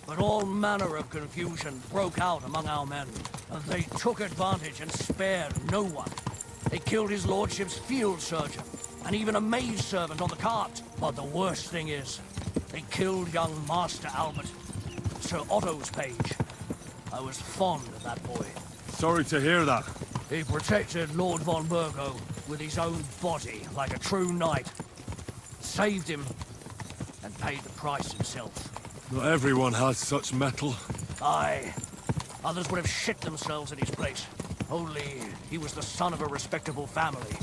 but all manner of confusion broke out among our men, and they took advantage and spared no one. They killed his lordship's field surgeon, and even a maid servant on the cart. But the worst thing is, they killed young Master Albert, Sir Otto's page. I was fond of that boy. Sorry to hear that. He protected Lord von Burgo with his own body like a true knight. Saved him, and paid the price himself. Not everyone has such mettle. Aye. Others would have shit themselves in his place. Only he was the son of a respectable family.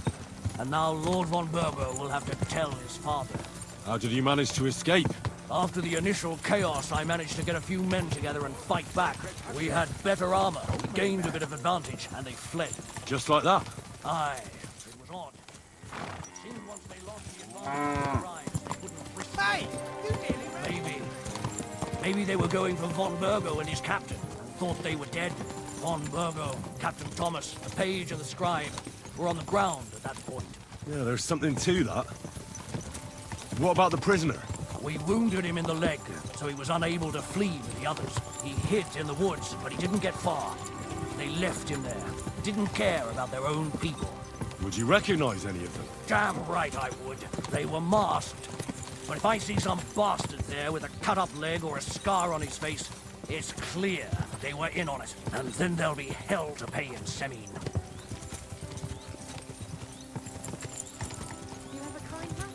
And now Lord von Burgo will have to tell his father. How did you manage to escape? After the initial chaos, I managed to get a few men together and fight back. We had better armor, gained a bit of advantage, and they fled. Just like that? Aye. It was odd. It seemed once they lost the advantage of the prize, they wouldn't risk it. Hey, you Deliverance? Maybe they were going for von Burgo and his captain, and thought they were dead. Von Burgo, Captain Thomas, the page and the scribe were on the ground at that point. Yeah, there's something to that. What about the prisoner? We wounded him in the leg, so he was unable to flee with the others. He hid in the woods, but he didn't get far. They left him there. Didn't care about their own people. Would you recognize any of them? Damn right I would. They were masked. But if I see some bastard there with a cut-up leg or a scar on his face, it's clear they were in on it. And then there'll be hell to pay in Semine. You have a kind heart.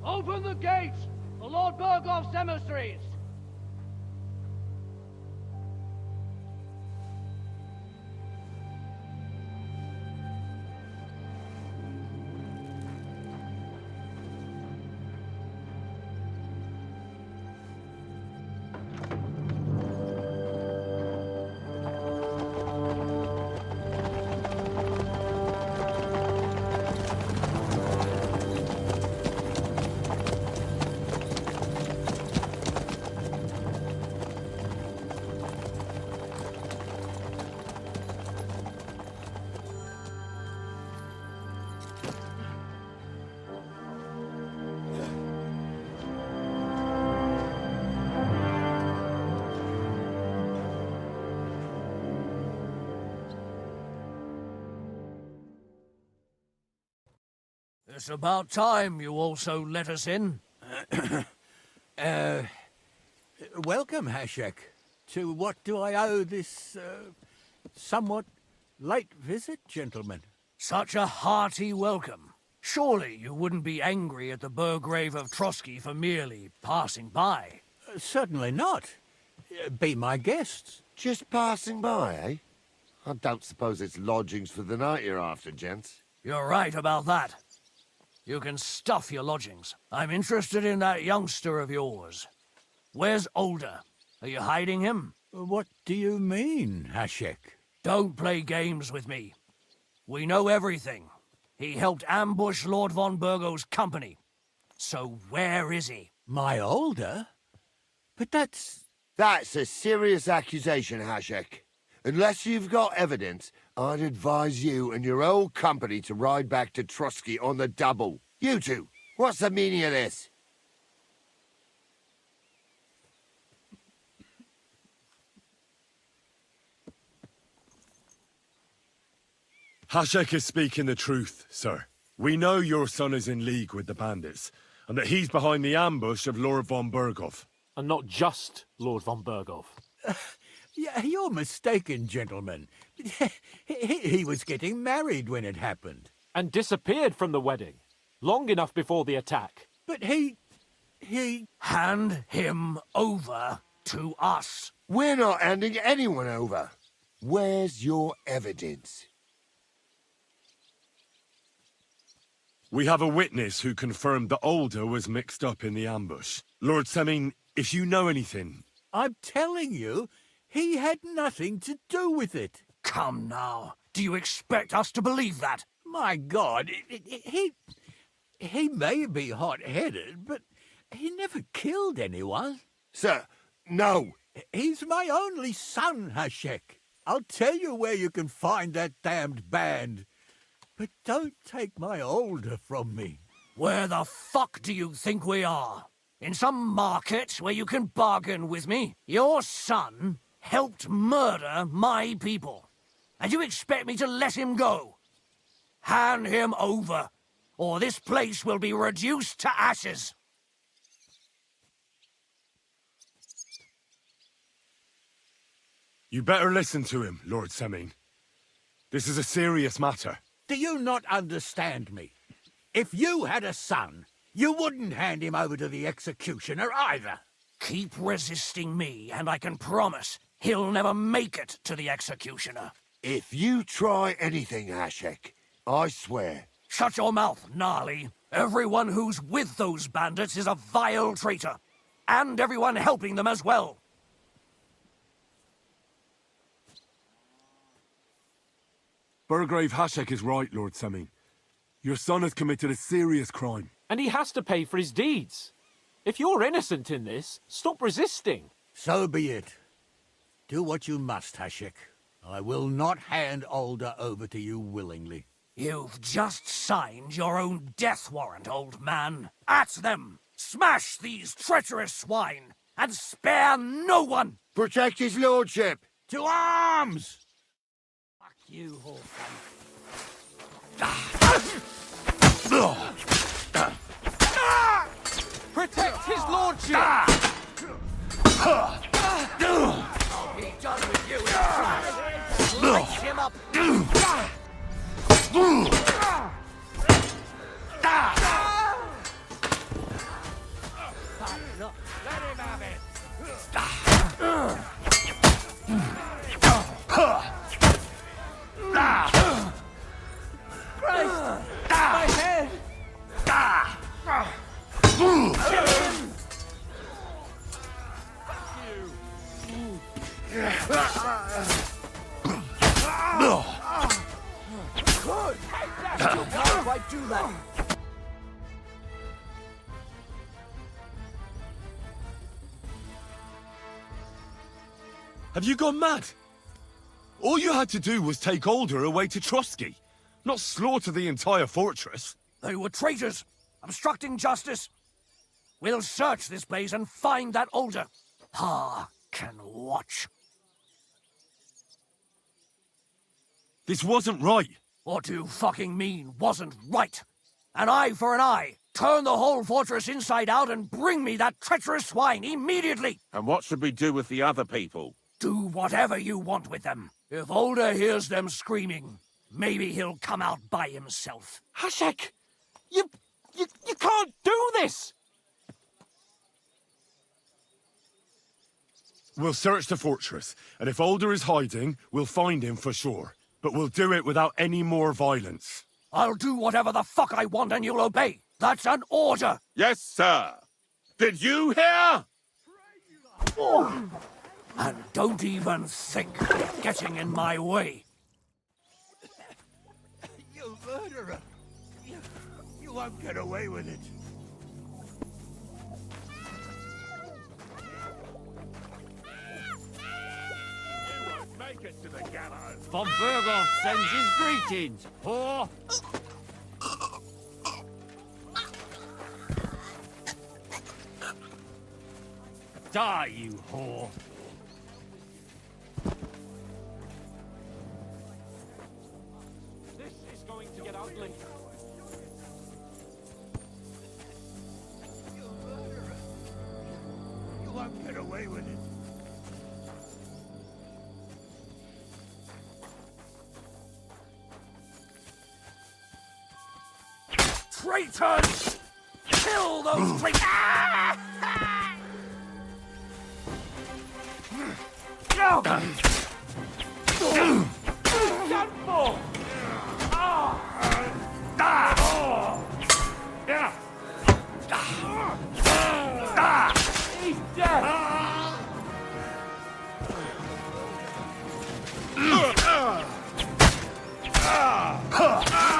Open the gates! The Lord Burgov's emissaries! It's about time you also let us in. Welcome, Hashek. To what do I owe this, somewhat late visit, gentlemen? Such a hearty welcome. Surely you wouldn't be angry at the Burgrave of Trotsky for merely passing by. Certainly not. Be my guests. Just passing by, eh? I don't suppose it's lodgings for the night you're after, gents. You're right about that. You can stuff your lodgings. I'm interested in that youngster of yours. Where's Older? Are you hiding him? What do you mean, Hashek? Don't play games with me. We know everything. He helped ambush Lord von Burgo's company. So where is he? My Older? But that's... That's a serious accusation, Hashek. Unless you've got evidence, I'd advise you and your whole company to ride back to Trotsky on the double. You two, what's the meaning of this? Hashek is speaking the truth, sir. We know your son is in league with the bandits, and that he's behind the ambush of Lord von Burgov. And not just Lord von Burgov. Yeah, you're mistaken, gentlemen. He was getting married when it happened. And disappeared from the wedding, long enough before the attack. But he... Hand him over to us. We're not handing anyone over. Where's your evidence? We have a witness who confirmed that Older was mixed up in the ambush. Lord Semin, if you know anything... I'm telling you, he had nothing to do with it. Come now. Do you expect us to believe that? My God, he may be hot-headed, but he never killed anyone. Sir, no. He's my only son, Hashek. I'll tell you where you can find that damned band. But don't take my Older from me. Where the fuck do you think we are? In some market where you can bargain with me? Your son helped murder my people. And you expect me to let him go? Hand him over, or this place will be reduced to ashes. You better listen to him, Lord Semin. This is a serious matter. Do you not understand me? If you had a son, you wouldn't hand him over to the executioner either. Keep resisting me, and I can promise he'll never make it to the executioner. If you try anything, Hashek, I swear. Shut your mouth, Gnarly. Everyone who's with those bandits is a vile traitor. And everyone helping them as well. Burgrave Hashek is right, Lord Semin. Your son has committed a serious crime. And he has to pay for his deeds. If you're innocent in this, stop resisting. So be it. Do what you must, Hashek. I will not hand Older over to you willingly. You've just signed your own death warrant, old man. At them! Smash these treacherous swine! And spare no one! Protect his lordship! To arms! Fuck you, Hawthorne. Protect his lordship! Be done with you, Slice him up! Let him have it! Christ! My head! Kill him! Good! You can't quite do that! Have you gone mad? All you had to do was take Older away to Trotsky, not slaughter the entire fortress. They were traitors, obstructing justice. We'll search this place and find that Older. Can watch. This wasn't right. What do you fucking mean, wasn't right? An eye for an eye. Turn the whole fortress inside out and bring me that treacherous swine immediately. And what should we do with the other people? Do whatever you want with them. If Older hears them screaming, maybe he'll come out by himself. Hashek! You can't do this! We'll search the fortress, and if Older is hiding, we'll find him for sure. But we'll do it without any more violence. I'll do whatever the fuck I want and you'll obey. That's an order! Yes, sir. Did you hear? And don't even think of getting in my way. You murderer! You won't get away with it. You won't make it to the gallows. Von Berghoff sends his greetings, whore. Die, you whore. This is going to get ugly. You murderer! You won't get away with it. Traitors! Kill those traitors! Done for! He's dead! Got it! Next!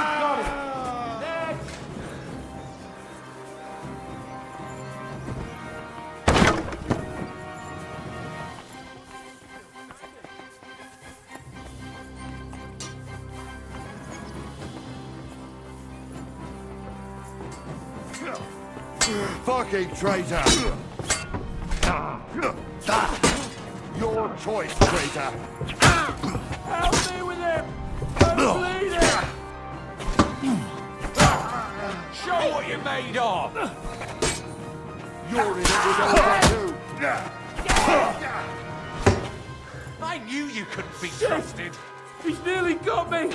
Fucking traitor! Your choice, traitor! Help me with him! I'm bleeding! Show what you're made of! You're in it with all too! I knew you couldn't be trusted! He's nearly got me!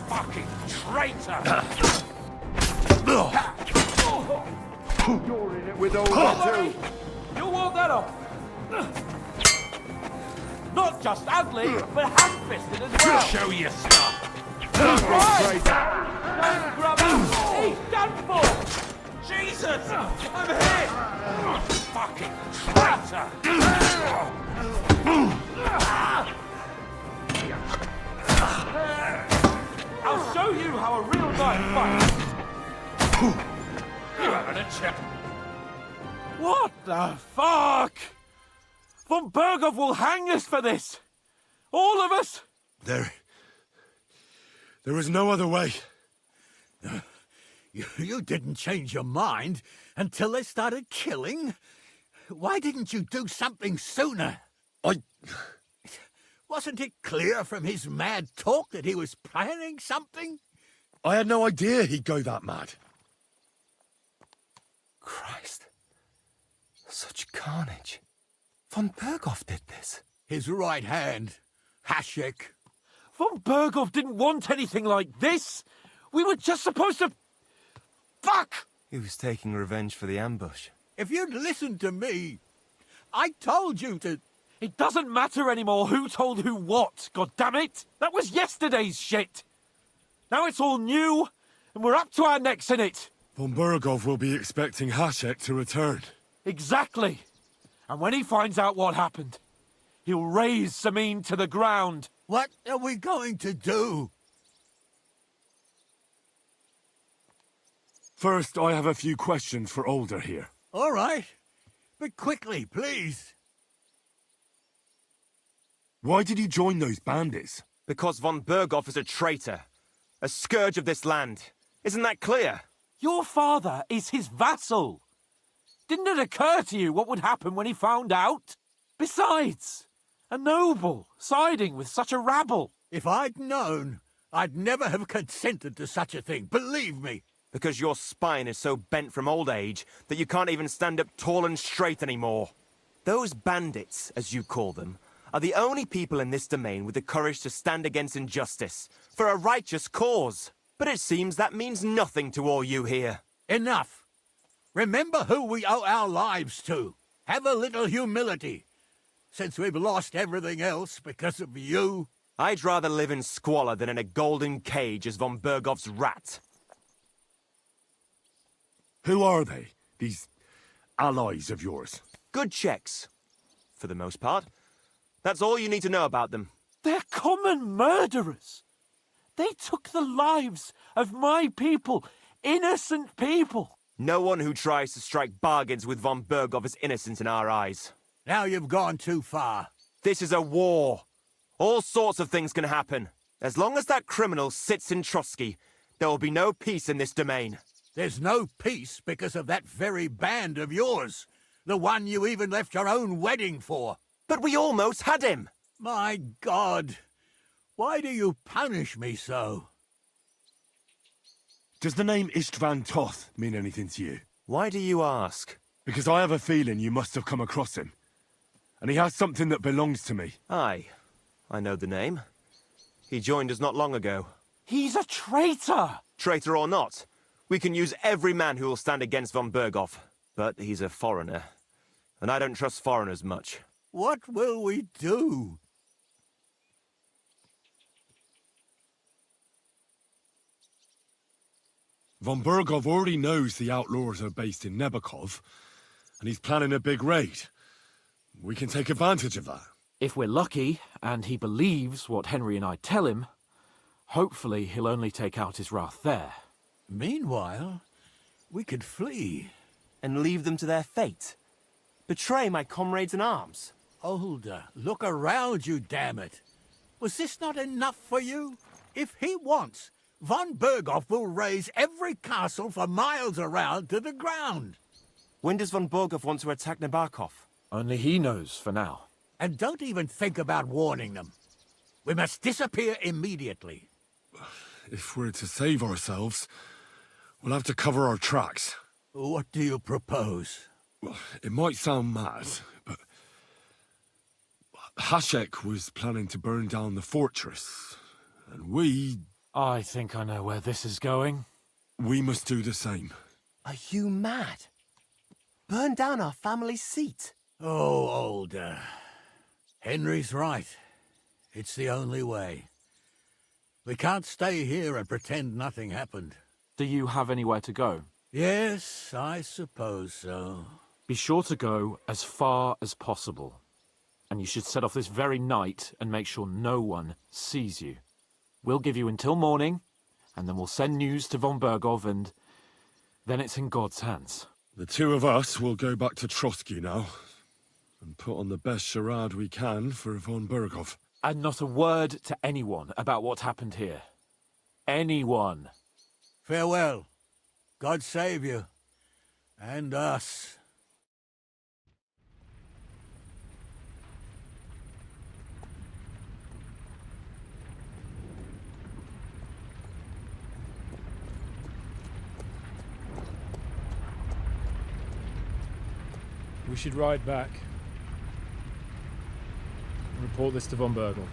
Fucking traitor! You're in it with all too! You'll walk that off! Not just ugly, but hand-fisted as well! Show your stuff! Fucking traitor! Don't grab him! He's done for! Jesus! I'm hit! Fucking traitor! I'll show you how a real knife fights! You having a chip? What the fuck? Von Berghoff will hang us for this! All of us! There was no other way. You didn't change your mind until they started killing? Why didn't you do something sooner? Wasn't it clear from his mad talk that he was planning something? I had no idea he'd go that mad. Christ. Such carnage. Von Berghoff did this. His right hand, Hashek. Von Berghoff didn't want anything like this! We were just supposed to... Fuck! He was taking revenge for the ambush. If you'd listened to me, I told you to... It doesn't matter anymore who told who what, goddammit! That was yesterday's shit! Now it's all new, and we're up to our necks in it! Von Berghoff will be expecting Hashek to return. Exactly! And when he finds out what happened, he'll raze Samin to the ground. What are we going to do? First, I have a few questions for Older here. All right. But quickly, please. Why did you join those bandits? Because von Berghoff is a traitor. A scourge of this land. Isn't that clear? Your father is his vassal. Didn't it occur to you what would happen when he found out? Besides, a noble siding with such a rabble. If I'd known, I'd never have consented to such a thing, believe me. Because your spine is so bent from old age that you can't even stand up tall and straight anymore. Those bandits, as you call them, are the only people in this domain with the courage to stand against injustice, for a righteous cause. But it seems that means nothing to all you here. Enough. Remember who we owe our lives to. Have a little humility. Since we've lost everything else because of you. I'd rather live in squalor than in a golden cage as von Berghoff's rat. Who are they? These allies of yours? Good checks, for the most part. That's all you need to know about them. They're common murderers. They took the lives of my people, innocent people. No one who tries to strike bargains with von Berghoff is innocent in our eyes. Now you've gone too far. This is a war. All sorts of things can happen. As long as that criminal sits in Trotsky, there will be no peace in this domain. There's no peace because of that very band of yours. The one you even left your own wedding for. But we almost had him! My God! Why do you punish me so? Does the name Istvan Toth mean anything to you? Why do you ask? Because I have a feeling you must have come across him. And he has something that belongs to me. Aye, I know the name. He joined us not long ago. He's a traitor! Traitor or not, we can use every man who will stand against von Berghoff. But he's a foreigner, and I don't trust foreigners much. What will we do? Von Berghoff already knows the outlaws are based in Nebakov, and he's planning a big raid. We can take advantage of that. If we're lucky, and he believes what Henry and I tell him, hopefully he'll only take out his wrath there. Meanwhile, we could flee. And leave them to their fate? Betray my comrades in arms? Older, look around you, damn it. Was this not enough for you? If he wants, von Berghoff will raise every castle for miles around to the ground. When does von Berghoff want to attack Nebakov? Only he knows for now. And don't even think about warning them. We must disappear immediately. If we're to save ourselves, we'll have to cover our tracks. What do you propose? Well, it might sound mad, but Hashek was planning to burn down the fortress, and we... I think I know where this is going. We must do the same. Are you mad? Burn down our family seat? Oh, Older. Henry's right. It's the only way. We can't stay here and pretend nothing happened. Do you have anywhere to go? Yes, I suppose so. Be sure to go as far as possible. And you should set off this very night and make sure no one sees you. We'll give you until morning, and then we'll send news to von Berghoff, and then it's in God's hands. The two of us will go back to Trotsky now, and put on the best charade we can for von Berghoff. And not a word to anyone about what happened here. Anyone. Farewell. God save you. And us. We should ride back. Report this to von Berghoff.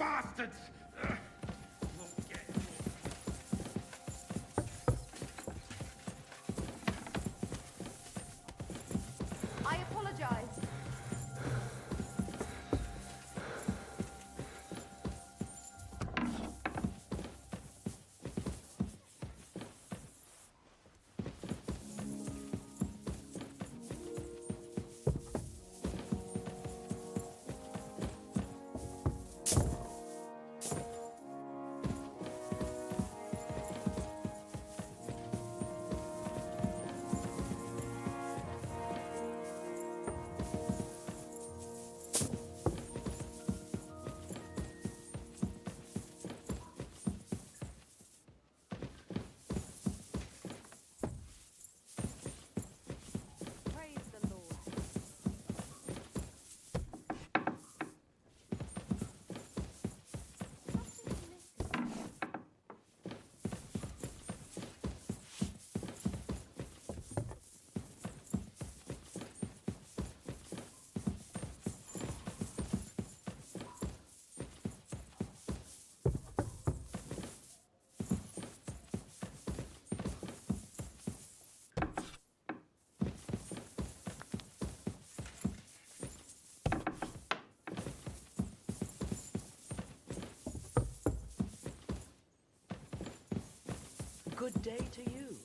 bastards! I apologize. Good day to you.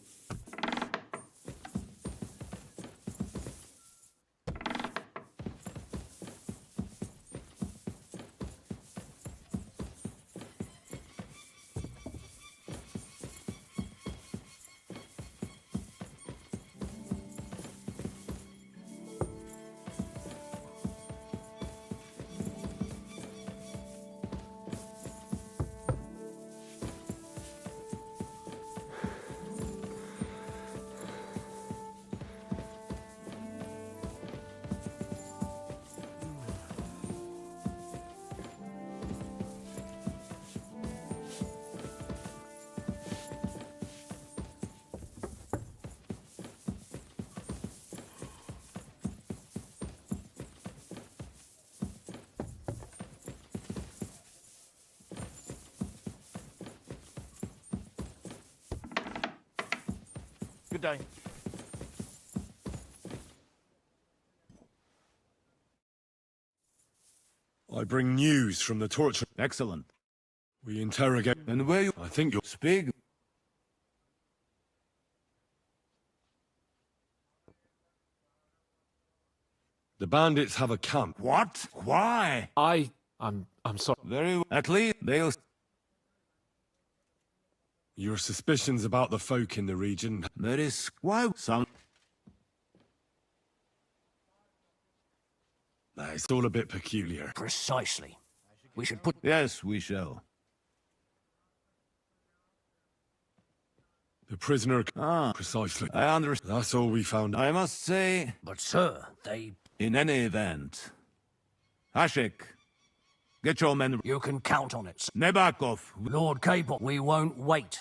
Good day. I bring news from the torture. Excellent. We interrogate. And where you... I think you'll Speak. The bandits have a camp. What? Why? I'm sorry. Very well. At least they'll... Your suspicions about the folk in the region. There is... Why? Some... It's all a bit peculiar. Precisely. We should put... Yes, we shall. The prisoner... Ah, precisely. I understand. That's all we found. I must say... But, sir, they... In any event... Hashik, get your men... You can count on it. Nebakov. Lord Capon, we won't wait.